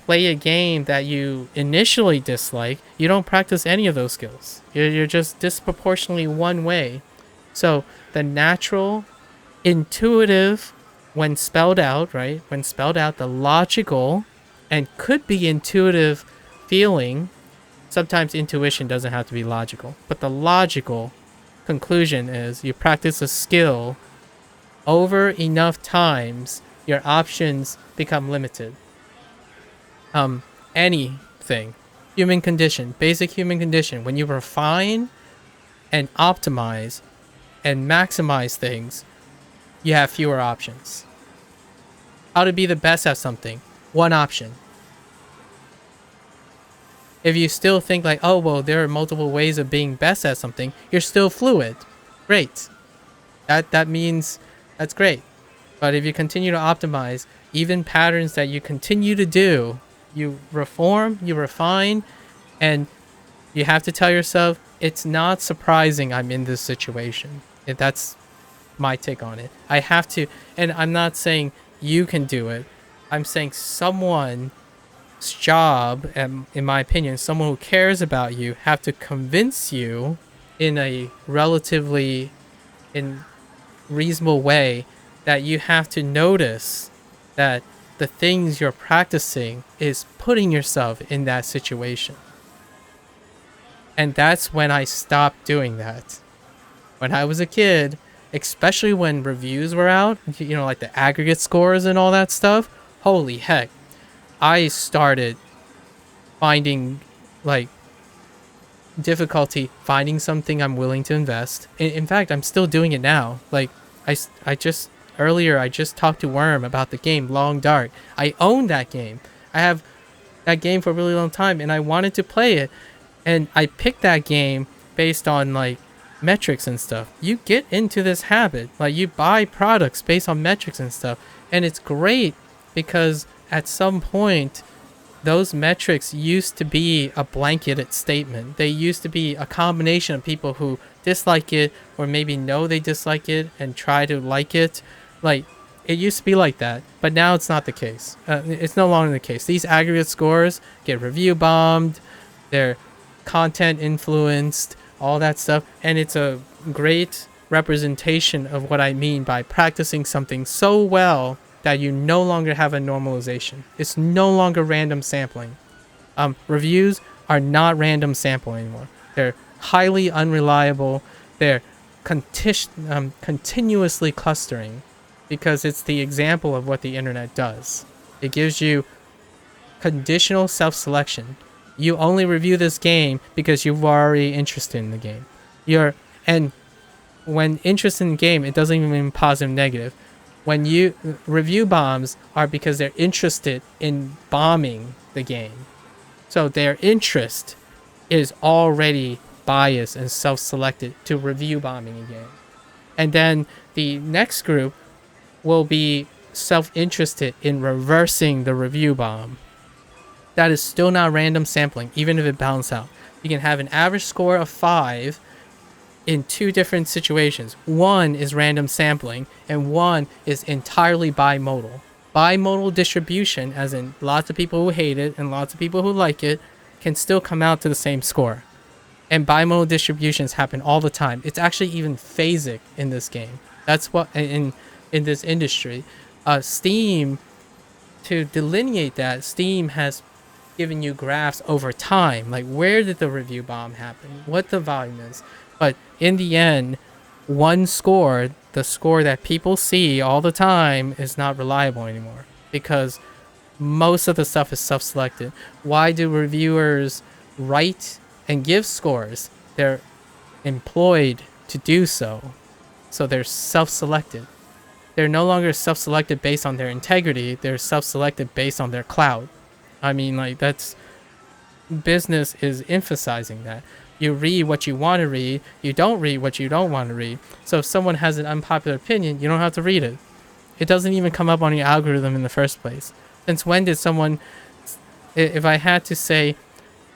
play a game that you initially dislike. You don't practice any of those skills. You're just disproportionately one way. So the natural, intuitive, when spelled out, right? When spelled out, the logical and could be intuitive feeling. Sometimes intuition doesn't have to be logical, but the logical conclusion is you practice a skill over enough times, your options become limited. Anything, human condition, basic human condition, when you refine and optimize and maximize things, you have fewer options. How to be the best at something, one option. If you still think like, oh, well, there are multiple ways of being best at something, you're still fluid. Great. That means that's great. But if you continue to optimize, even patterns that you continue to do, you reform, you refine, and you have to tell yourself, it's not surprising I'm in this situation. That's my take on it. I have to, and I'm not saying you can do it. I'm saying someone's job, and in my opinion, someone who cares about you, have to convince you in a relatively reasonable way that you have to notice that the things you're practicing is putting yourself in that situation. And that's when I stopped doing that. When I was a kid, especially when reviews were out, you know, like the aggregate scores and all that stuff, holy heck, I started finding like difficulty finding something I'm willing to invest. In fact, I'm still doing it now. Like I just earlier I just talked to Worm about the game Long Dark. I own that game. I have that game for a really long time and I wanted to play it. And I picked that game based on like metrics and stuff. You get into this habit, like you buy products based on metrics and stuff, and it's great because at some point those metrics used to be a blanketed statement. They used to be a combination of people who dislike it or maybe know they dislike it and try to like it. Like it used to be like that, but now it's not the case. It's no longer the case. These aggregate scores get review bombed, they're content influenced, all that stuff, and it's a great representation of what I mean by practicing something so well that you no longer have a normalization. It's no longer random sampling. Reviews are not random sample anymore. They're highly unreliable. They're continuously clustering because it's the example of what the internet does. It gives you conditional self-selection. You only review this game because you're already interested in the game. And when interested in the game, it doesn't even mean positive, negative. When you review bombs are because they're interested in bombing the game. So their interest is already biased and self-selected to review bombing a game. And then the next group will be self-interested in reversing the review bomb. That is still not random sampling, even if it balances out. You can have an average score of 5 in 2 different situations. One is random sampling, and one is entirely bimodal. Bimodal distribution, as in lots of people who hate it and lots of people who like it, can still come out to the same score. And bimodal distributions happen all the time. It's actually even phasic in this game. That's what in this industry. Steam, to delineate that, Steam has given you graphs over time, like where did the review bomb happen, what the volume is. But in the end, one score, the score that people see all the time, is not reliable anymore because most of the stuff is self-selected. Why do reviewers write and give scores? They're employed to do so. So they're self-selected. They're no longer self-selected based on their integrity. They're self-selected based on their clout. I mean, like, that's... business is emphasizing that. You read what you want to read. You don't read what you don't want to read. So if someone has an unpopular opinion, you don't have to read it. It doesn't even come up on your algorithm in the first place. Since when did someone... if I had to say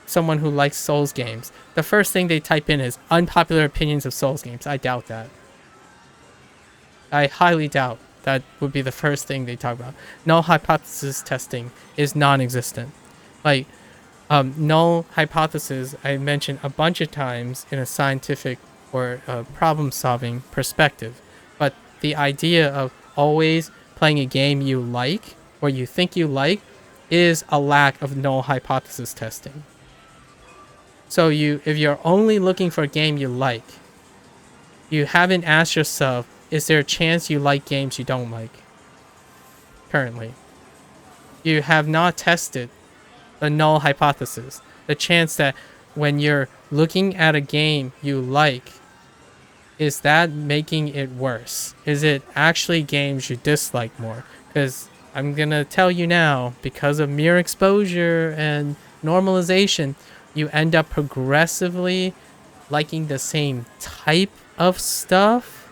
someone who likes Souls games, the first thing they type in is unpopular opinions of Souls games. I doubt that. I highly doubt that would be the first thing they talk about. Null hypothesis testing is non-existent. Like, null hypothesis I mentioned a bunch of times in a scientific or problem-solving perspective. But the idea of always playing a game you like or you think you like is a lack of null hypothesis testing. So if you're only looking for a game you like, you haven't asked yourself, is there a chance you like games you don't like currently? You have not tested the null hypothesis. The chance that when you're looking at a game you like, is that making it worse? Is it actually games you dislike more? Because I'm going to tell you now, because of mere exposure and normalization, you end up progressively liking the same type of stuff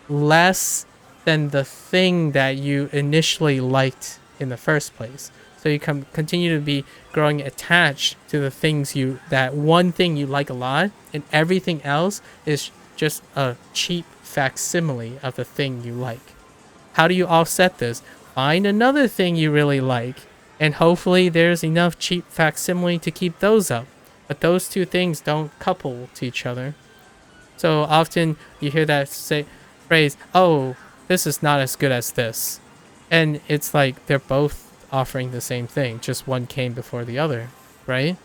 less than the thing that you initially liked in the first place. So you continue to be growing attached to the things that one thing you like a lot, and everything else is just a cheap facsimile of the thing you like. How do you offset this? Find another thing you really like, and hopefully there's enough cheap facsimile to keep those up. But those two things don't couple to each other. So often you hear that phrase, oh, this is not as good as this. And it's like they're both offering the same thing, just one came before the other, right?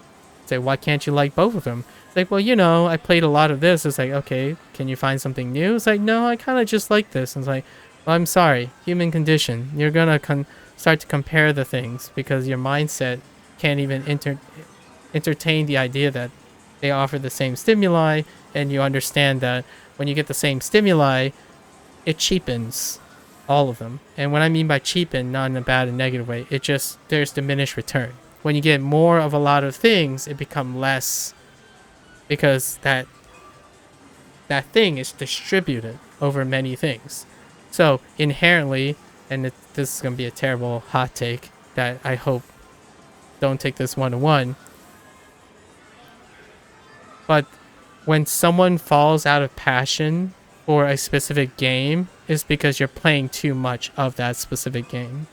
Say, why can't you like both of them? It's like, well, I played a lot of this. It's like, okay, can you find something new? It's like, no, I kind of just like this. And it's like, well, I'm sorry, human condition. You're gonna start to compare the things because your mindset can't even entertain the idea that they offer the same stimuli, and you understand that when you get the same stimuli, it cheapens all of them. And what I mean by cheapen, not in a bad and negative way, there's diminished return. When you get more of a lot of things, it becomes less because that thing is distributed over many things. So inherently, and this is going to be a terrible hot take that I hope don't take this one-to-one, but when someone falls out of passion for a specific game, is because you're playing too much of that specific game.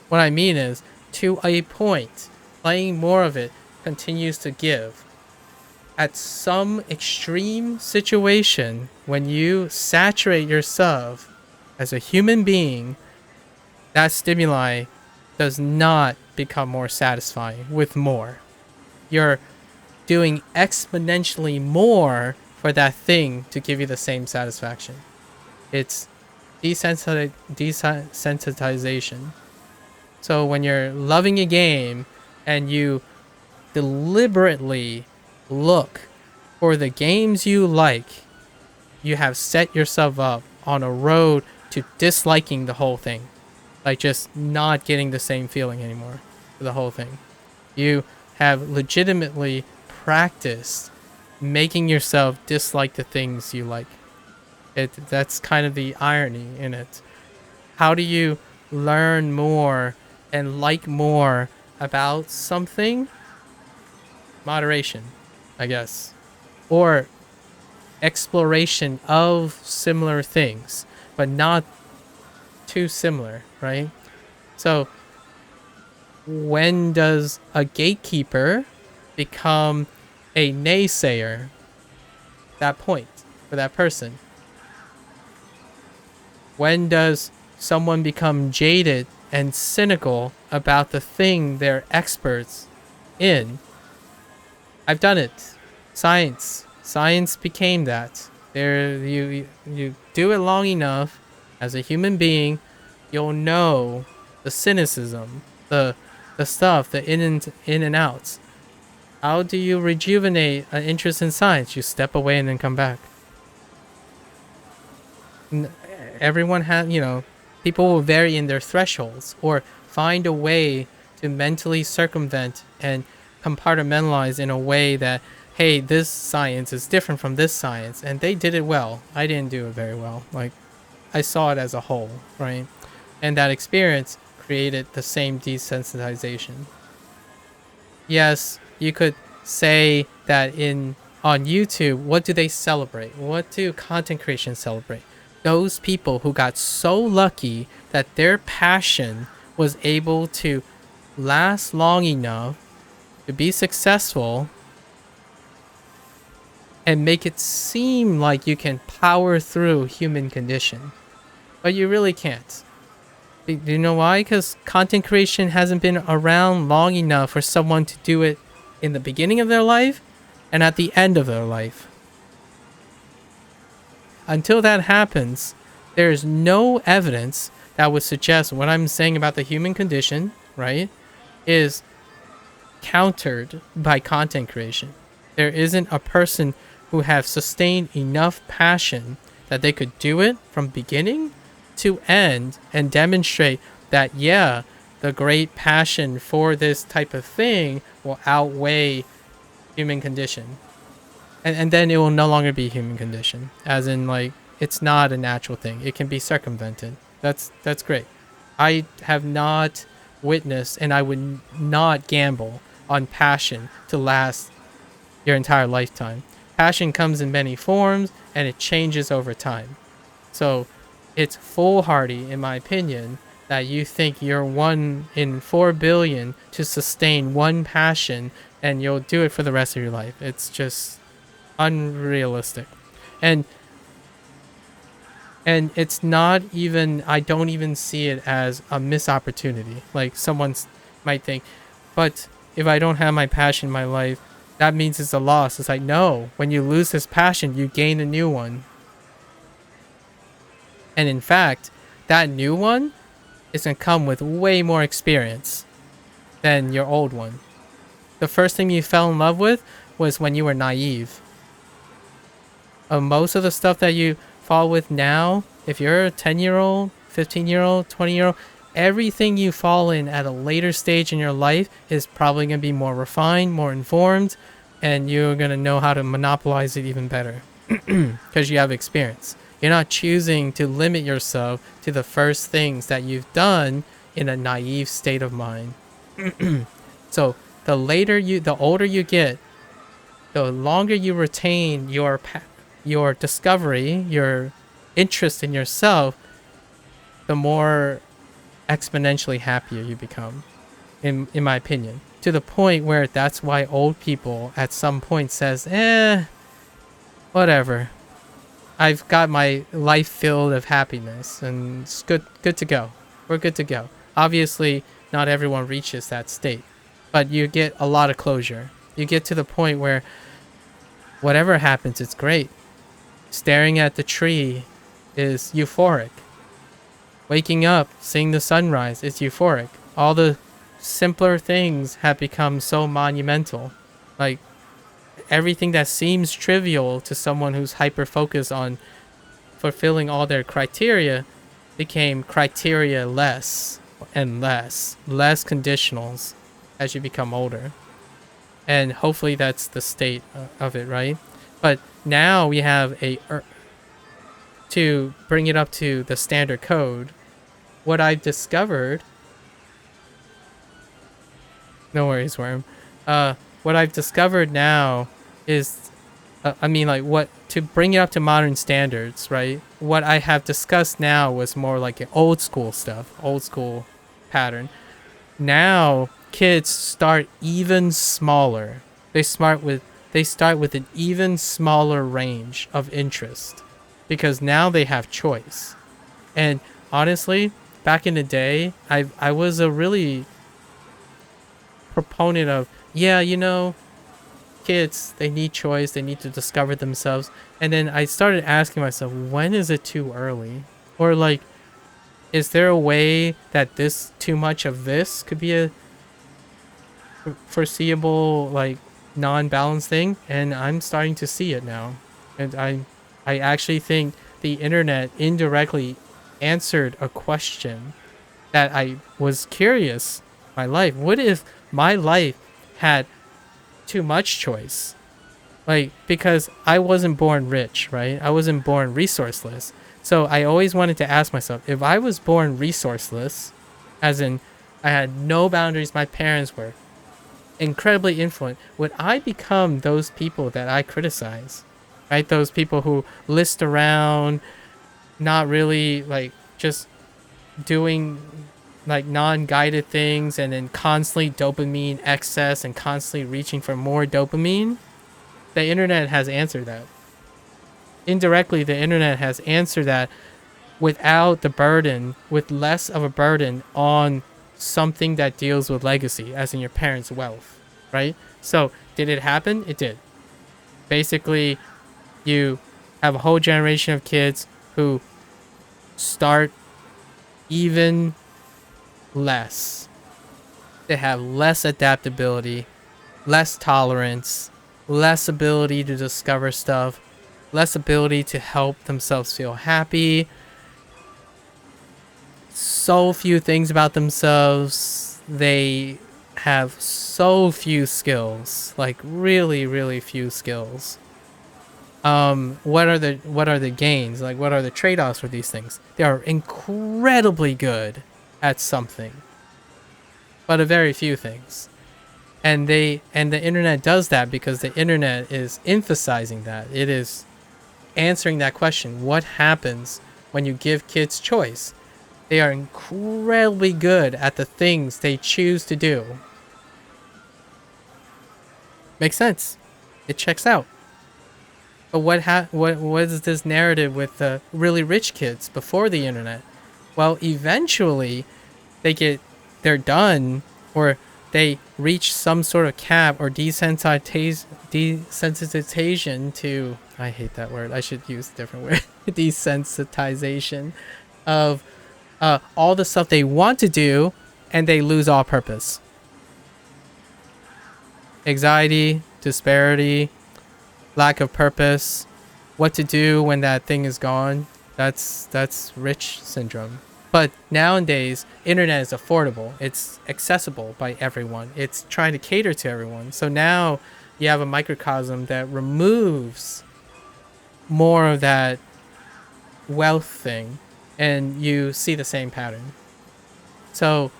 What I mean is, to a point, playing more of it continues to give. At some extreme situation, when you saturate yourself as a human being, that stimuli does not become more satisfying with more. You're doing exponentially more for that thing to give you the same satisfaction. It's desensitization. So when you're loving a game and you deliberately look for the games you like, you have set yourself up on a road to disliking the whole thing. Like just not getting the same feeling anymore for the whole thing. You have legitimately practiced making yourself dislike the things you like. That's kind of the irony in it. How do you learn more and like more about something? Moderation, I guess. Or exploration of similar things, but not too similar, right? So when does a gatekeeper become a naysayer? That point for that person. When does someone become jaded and cynical about the thing they're experts in? I've done it. Science became that. There, you do it long enough as a human being, you'll know the cynicism, the stuff, the in and outs. How do you rejuvenate an interest in science? You step away and then come back. Everyone has, people will vary in their thresholds or find a way to mentally circumvent and compartmentalize in a way that, hey, this science is different from this science, and they did it well. I didn't do it very well. Like, I saw it as a whole, right? And that experience created the same desensitization. Yes, you could say that on YouTube, what do they celebrate? What do content creation celebrate? Those people who got so lucky that their passion was able to last long enough to be successful and make it seem like you can power through human condition. But you really can't. Do you know why? Because content creation hasn't been around long enough for someone to do it in the beginning of their life and at the end of their life. Until that happens, there is no evidence that would suggest what I'm saying about the human condition, right, is countered by content creation. There isn't a person who have sustained enough passion that they could do it from beginning to end and demonstrate that, yeah, the great passion for this type of thing will outweigh human condition. And then it will no longer be human condition, as in, like, it's not a natural thing. It can be circumvented. That's great. I have not witnessed, and I would not gamble on passion to last your entire lifetime. Passion comes in many forms, and it changes over time. So it's foolhardy, in my opinion, that you think you're 1 in 4 billion to sustain one passion, and you'll do it for the rest of your life. It's just unrealistic. And it's not even, I don't even see it as a missed opportunity. Like, someone might think, but if I don't have my passion in my life, that means it's a loss. It's like, no, when you lose this passion, you gain a new one. And in fact, that new one is going to come with way more experience than your old one. The first thing you fell in love with was when you were naive. Most of the stuff that you fall with now, if you're a 10-year-old, 15-year-old, 20-year-old, everything you fall in at a later stage in your life is probably going to be more refined, more informed, and you're going to know how to monopolize it even better because you have experience. You're not choosing to limit yourself to the first things that you've done in a naive state of mind. So the older you get, the longer you retain your discovery, your interest in yourself, the more exponentially happier you become, in my opinion. To the point where that's why old people at some point says, whatever. I've got my life filled of happiness and it's good to go. We're good to go. Obviously, not everyone reaches that state, but you get a lot of closure. You get to the point where whatever happens, it's great. Staring at the tree is euphoric. Waking up, seeing the sunrise is euphoric. All the simpler things have become so monumental. Like, everything that seems trivial to someone who's hyper-focused on fulfilling all their criteria became criteria less and less conditionals as you become older. And hopefully that's the state of it, right? But now we have to bring it up to the standard code. What I've discovered, no worries, Worm. What I've discovered now is, I mean, like, what to bring it up to modern standards, right? What I have discussed now was more like an old school stuff, old school pattern. Now kids start even smaller. They start with an even smaller range of interest because now they have choice. And honestly, back in the day, I was a really proponent of, yeah, you know, kids, they need choice, they need to discover themselves. And then I started asking myself, when is it too early? Or like, is there a way that this too much of this could be a foreseeable, like, non-balanced thing? And I'm starting to see it now. And I actually think the internet indirectly answered a question that I was curious my life. What if my life had too much choice? Like, because I wasn't born rich, right? I wasn't born resourceless. So I always wanted to ask myself, if I was born resourceless, as in I had no boundaries, my parents were incredibly influent, would I become those people that I criticize? Right? Those people who list around, not really, like, just doing like non-guided things and then constantly dopamine excess and constantly reaching for more dopamine. The internet has answered that. Indirectly, the internet has answered that without the burden, with less of a burden on something that deals with legacy, as in your parents' wealth, right? So did it happen? It did. Basically, you have a whole generation of kids who start even less. They have less adaptability, less tolerance, less ability to discover stuff, less ability to help themselves feel happy. So few things about themselves. They have so few skills, like really, really few skills. What are the gains? Like, what are the trade-offs for these things? They are incredibly good at something, but a very few things. And the internet does that because the internet is emphasizing that. It is answering that question. What happens when you give kids choice? They are incredibly good at the things they choose to do. Makes sense. It checks out. But what is this narrative with the really rich kids before the internet? Well, eventually they're done, or they reach some sort of cap or desensitization to, I hate that word, I should use a different word, desensitization of all the stuff they want to do, and they lose all purpose. Anxiety, disparity, lack of purpose, what to do when that thing is gone. That's rich syndrome. But nowadays, internet is affordable. It's accessible by everyone. It's trying to cater to everyone. So now you have a microcosm that removes more of that wealth thing, and you see the same pattern. So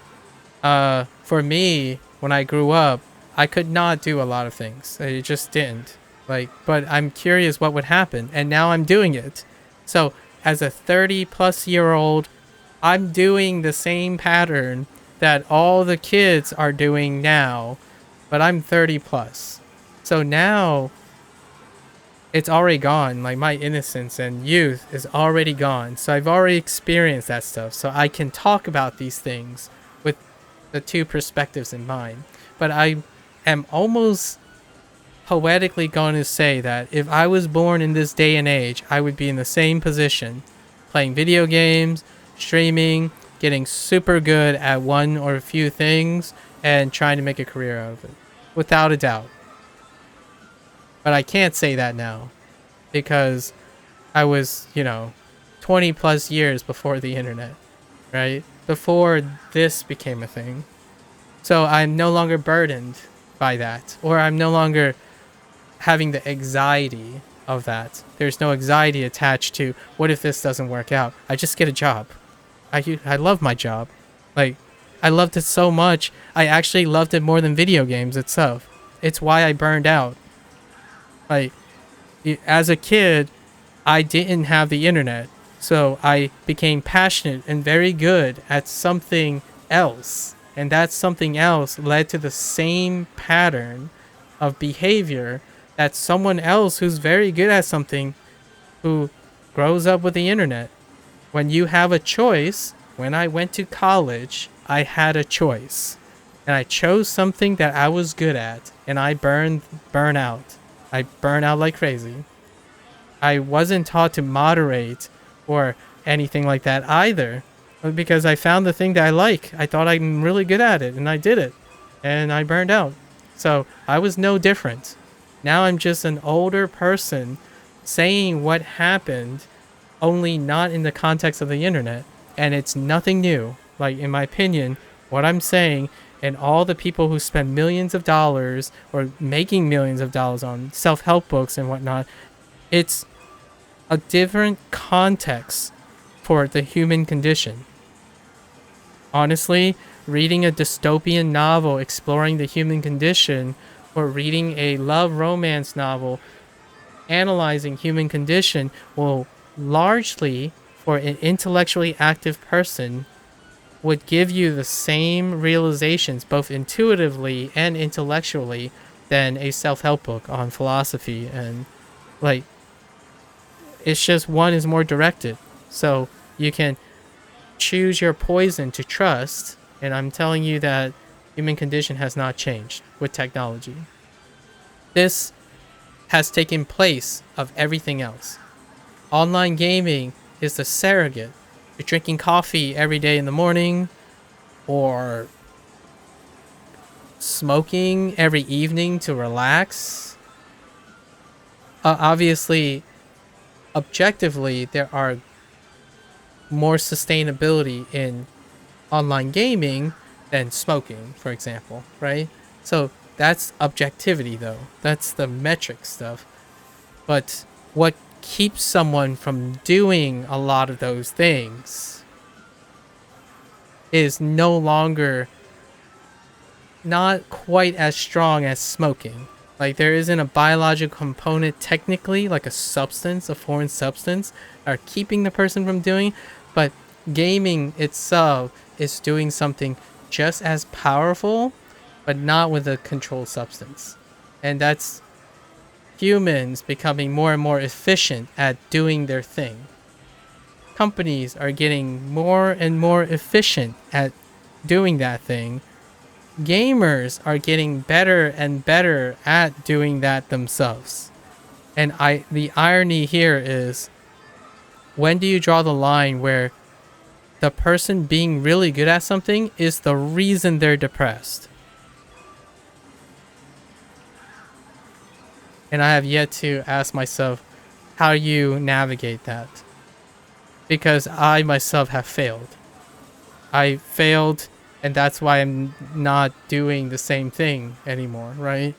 for me, when I grew up, I could not do a lot of things. It just didn't. Like, but I'm curious what would happen, and now I'm doing it. So as a 30-plus-year-old, I'm doing the same pattern that all the kids are doing now, but I'm 30 plus. So now it's already gone. Like, my innocence and youth is already gone. So I've already experienced that stuff. So I can talk about these things with the two perspectives in mind. But I am almost poetically going to say that if I was born in this day and age, I would be in the same position, playing video games, streaming, getting super good at one or a few things, and trying to make a career out of it, without a doubt. But I can't say that now because I was, 20 plus years before the internet, right? Before this became a thing. So I'm no longer burdened by that, or I'm no longer having the anxiety of that. There's no anxiety attached to what if this doesn't work out. I just get a job. I love my job. Like, I loved it so much. I actually loved it more than video games itself. It's why I burned out. Like, as a kid, I didn't have the internet, so I became passionate and very good at something else. And that something else led to the same pattern of behavior that someone else who's very good at something who grows up with the internet. When you have a choice, when I went to college, I had a choice. And I chose something that I was good at, and I burn out. I burn out like crazy. I wasn't taught to moderate or anything like that either, because I found the thing that I like. I thought I'm really good at it, and I did it, and I burned out. So I was no different. Now I'm just an older person saying what happened, only not in the context of the internet, and it's nothing new. Like, in my opinion, what I'm saying, and all the people who spend millions of dollars or making millions of dollars on self-help books and whatnot, it's a different context for the human condition. Honestly, reading a dystopian novel exploring the human condition, or reading a love romance novel analyzing human condition, will largely, for an intellectually active person, would give you the same realizations, both intuitively and intellectually, than a self-help book on philosophy. And like, it's just one is more directed, so you can choose your poison to trust. And I'm telling you that human condition has not changed with technology. This has taken place of everything else. Online gaming is the surrogate. You're drinking coffee every day in the morning, or smoking every evening to relax. Obviously, objectively, there are more sustainability in online gaming than smoking, for example, right? So that's objectivity, though. That's the metric stuff. But what keeps someone from doing a lot of those things is no longer not quite as strong as smoking. Like, there isn't a biological component technically, like a substance, a foreign substance, are keeping the person from doing, but gaming itself is doing something just as powerful, but not with a controlled substance. And that's humans becoming more and more efficient at doing their thing. Companies are getting more and more efficient at doing that thing. Gamers are getting better and better at doing that themselves. And the irony here is, when do you draw the line where the person being really good at something is the reason they're depressed? And I have yet to ask myself how you navigate that. Because I myself have failed. I failed, and that's why I'm not doing the same thing anymore, right?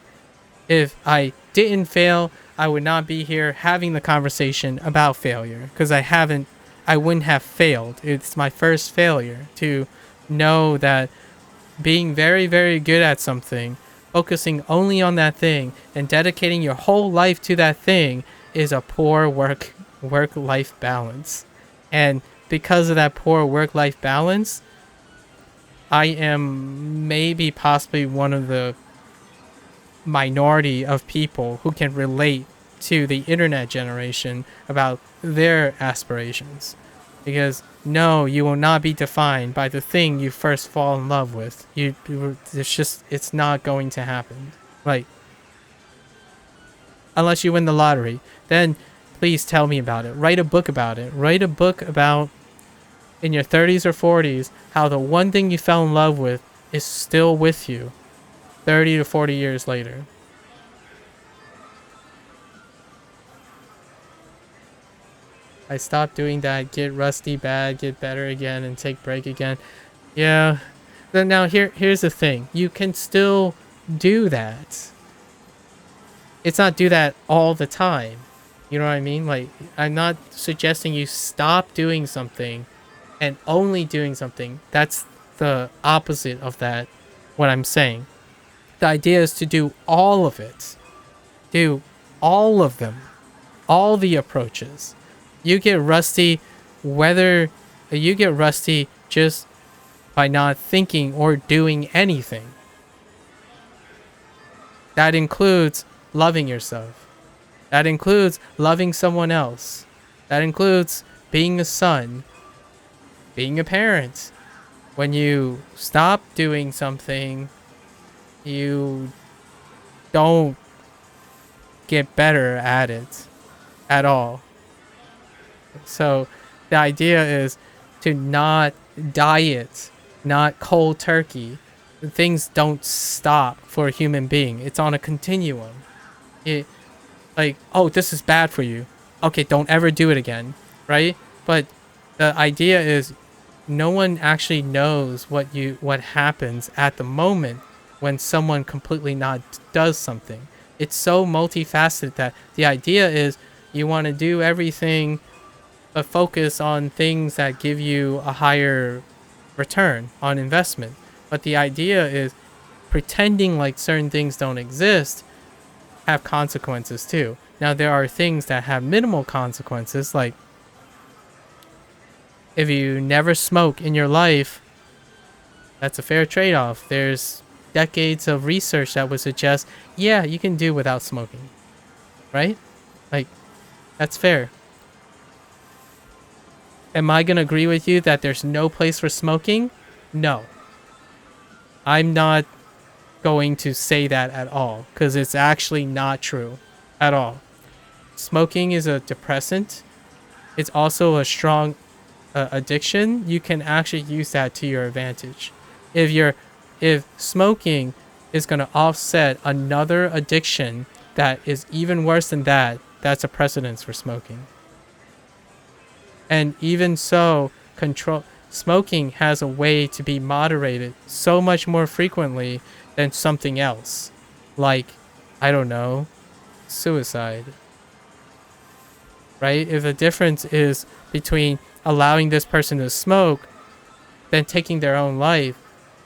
If I didn't fail, I would not be here having the conversation about failure, because I wouldn't have failed. It's my first failure to know that being very, very good at something, focusing only on that thing, and dedicating your whole life to that thing is a poor work-life balance. And because of that poor work-life balance, I am maybe possibly one of the minority of people who can relate to the internet generation about their aspirations. Because no, you will not be defined by the thing you first fall in love with. It's not going to happen. Like, unless you win the lottery, then please tell me about it. Write a book about it. Write a book about, in your 30s or 40s, how the one thing you fell in love with is still with you 30 to 40 years later. I stop doing that, get rusty bad, get better again, and take break again. Yeah. Then now here's the thing. You can still do that. It's not do that all the time. You know what I mean? Like, I'm not suggesting you stop doing something and only doing something. That's the opposite of that, what I'm saying. The idea is to do all of it. Do all of them. All the approaches. You get rusty just by not thinking or doing anything. That includes loving yourself. That includes loving someone else. That includes being a son, being a parent. When you stop doing something, you don't get better at it at all. So the idea is to not diet, not cold turkey. Things don't stop for a human being. It's on a continuum. Like, oh, this is bad for you. Okay, don't ever do it again, right? But the idea is no one actually knows what happens at the moment when someone completely not does something. It's so multifaceted that the idea is you want to do everything but focus on things that give you a higher return on investment. But the idea is pretending like certain things don't exist have consequences too. Now there are things that have minimal consequences, like if you never smoke in your life, that's a fair trade-off. There's decades of research that would suggest, yeah, you can do without smoking, right? Like, that's fair. Am I going to agree with you that there's no place for smoking? No. I'm not going to say that at all, because it's actually not true at all. Smoking is a depressant. It's also a strong addiction. You can actually use that to your advantage. If smoking is going to offset another addiction that is even worse than that, that's a precedence for smoking. And even so, smoking has a way to be moderated so much more frequently than something else, like, I don't know, suicide, right? If the difference is between allowing this person to smoke than taking their own life,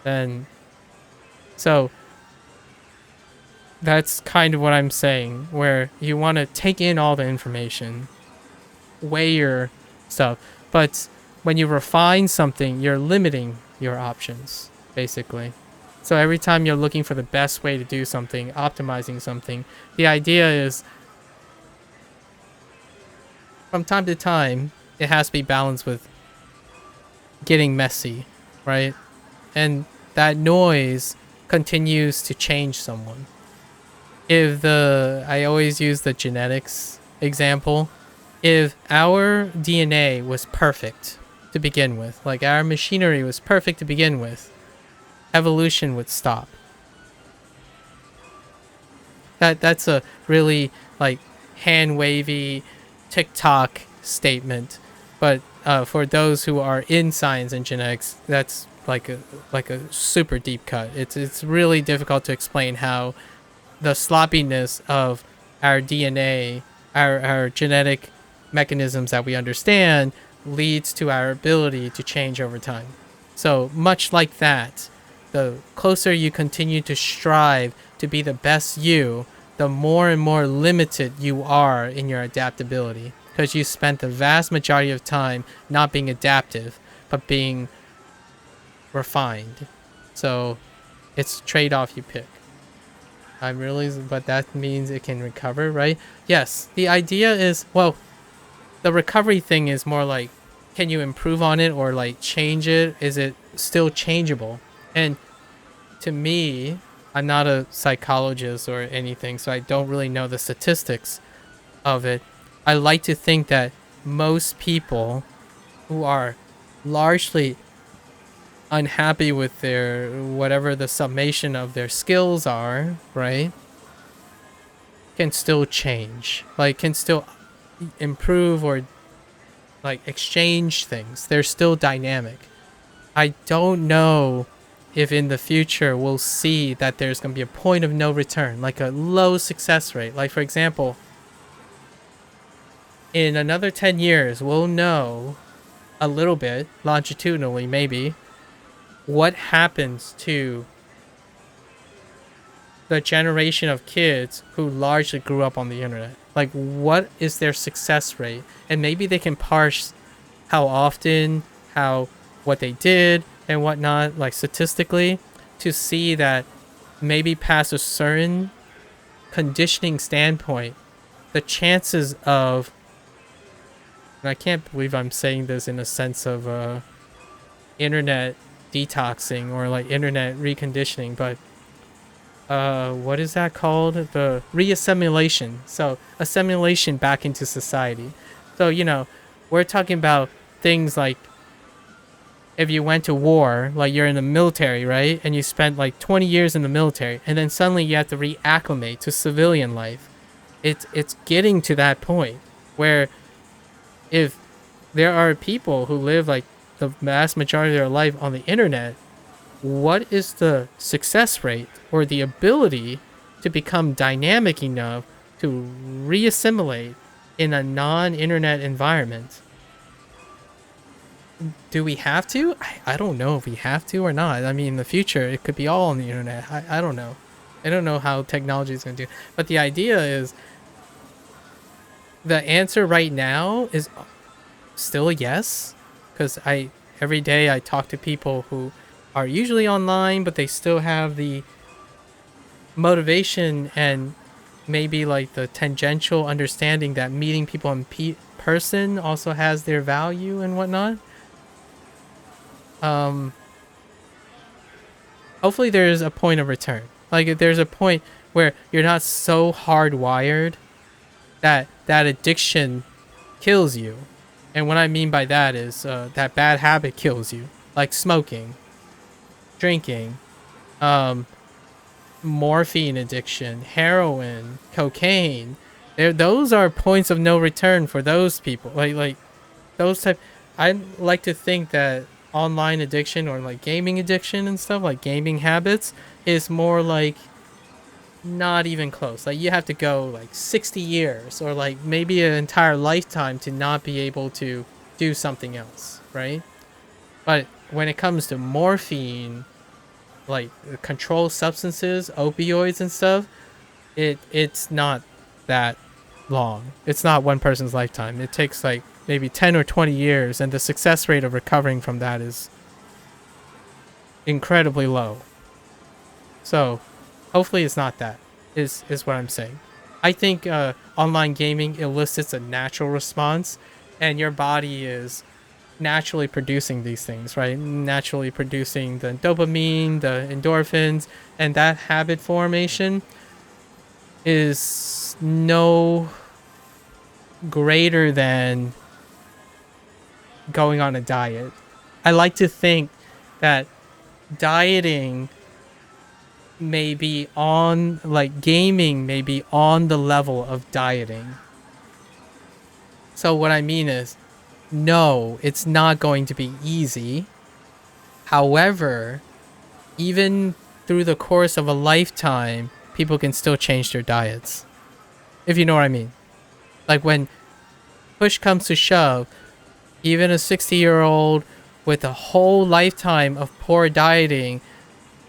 then so that's kind of what I'm saying, where you want to take in all the information, weigh your stuff, but when you refine something, you're limiting your options, basically. So every time you're looking for the best way to do something, optimizing something, the idea is from time to time, it has to be balanced with getting messy, right? And that noise continues to change someone. I always use the genetics example. If our DNA was perfect to begin with, like our machinery was perfect to begin with, evolution would stop. That's a really like hand wavy TikTok statement, but for those who are in science and genetics, that's like a super deep cut. It's really difficult to explain how the sloppiness of our DNA, our genetic mechanisms that we understand, leads to our ability to change over time. So much like that, the closer you continue to strive to be the best you, the more and more limited you are in your adaptability, because you spent the vast majority of time not being adaptive, but being refined. So it's a trade-off you pick. But that means it can recover, right? Yes, the idea is, well, the recovery thing is more like, can you improve on it or like change it? Is it still changeable? And to me, I'm not a psychologist or anything, so I don't really know the statistics of it. I like to think that most people who are largely unhappy with their whatever the summation of their skills are, right, can still change, like can still improve or like exchange things. They're still dynamic. I don't know if in the future we'll see that there's going to be a point of no return, like a low success rate. Like, for example, in another 10 years, we'll know a little bit, longitudinally maybe, what happens to the generation of kids who largely grew up on the internet. Like, what is their success rate? And maybe they can parse how often, what they did and whatnot, like statistically, to see that maybe past a certain conditioning standpoint, the chances of, and I can't believe I'm saying this in a sense of internet detoxing or like internet reconditioning, but what is that called? The reassimilation. So assimilation back into society. So, you know, we're talking about things like if you went to war, like you're in the military, right? And you spent like 20 years in the military, and then suddenly you have to reacclimate to civilian life. It's getting to that point where if there are people who live like the vast majority of their life on the internet, what is the success rate or the ability to become dynamic enough to reassimilate in a non-internet environment? Do we have to? I don't know if we have to or not. I mean, in the future, it could be all on the internet. I don't know. I don't know how technology is going to do. But the idea is, the answer right now is still a yes. Because every day I talk to people who are usually online, but they still have the motivation and maybe like the tangential understanding that meeting people in person also has their value and whatnot. Hopefully there's a point of return. Like if there's a point where you're not so hardwired that addiction kills you. And what I mean by that is that bad habit kills you, like smoking, drinking, morphine addiction, heroin, cocaine. Those are points of no return for those people. Like those type. I like to think that online addiction or like gaming addiction and stuff, like gaming habits, is more like not even close. Like you have to go like 60 years or like maybe an entire lifetime to not be able to do something else, right? But when it comes to morphine, like controlled substances, opioids and stuff, it's not that long. It's not one person's lifetime. It takes like maybe 10 or 20 years, and the success rate of recovering from that is incredibly low. So hopefully it's not that, is what I'm saying. I think online gaming elicits a natural response, and your body is naturally producing these things, right? Naturally producing the dopamine, the endorphins, and that habit formation is no greater than going on a diet. I like to think that dieting may be on, like gaming may be on the level of dieting. So what I mean is, no, it's not going to be easy. However, even through the course of a lifetime, people can still change their diets. If you know what I mean. Like when push comes to shove, even a 60-year-old with a whole lifetime of poor dieting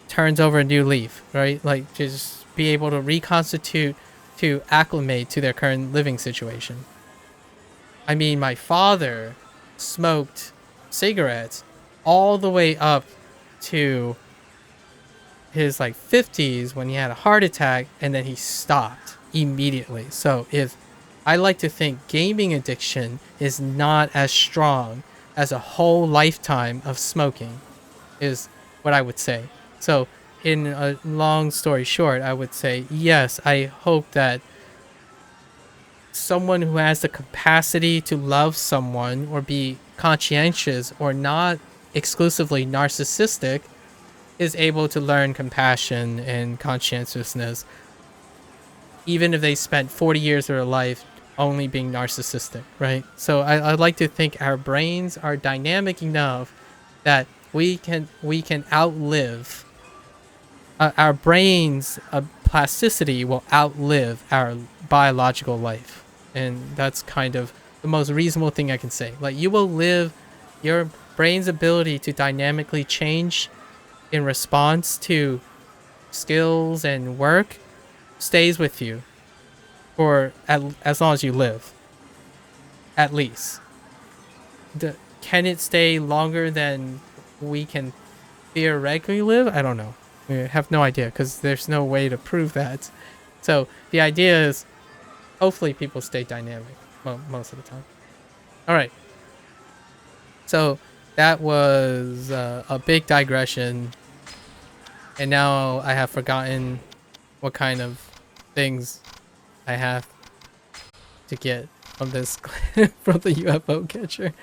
turns over a new leaf, right? Like just be able to reconstitute, to acclimate to their current living situation. I mean, my father smoked cigarettes all the way up to his like 50s when he had a heart attack, and then he stopped immediately. So if I like to think gaming addiction is not as strong as a whole lifetime of smoking, is what I would say. So in a long story short, I would say, yes, I hope that someone who has the capacity to love someone or be conscientious or not exclusively narcissistic is able to learn compassion and conscientiousness, even if they spent 40 years of their life only being narcissistic, right? So I like to think our brains are dynamic enough that we can outlive our brains. Plasticity will outlive our biological life, and that's kind of the most reasonable thing I can say. Like, you will live, your brain's ability to dynamically change in response to skills and work stays with you for as long as you live, at least. Can it stay longer than we can theoretically live? I don't know. We have no idea because there's no way to prove that. So the idea is hopefully people stay dynamic most of the time. All right. So that was a big digression. And now I have forgotten what kind of things I have to get from this from the UFO catcher.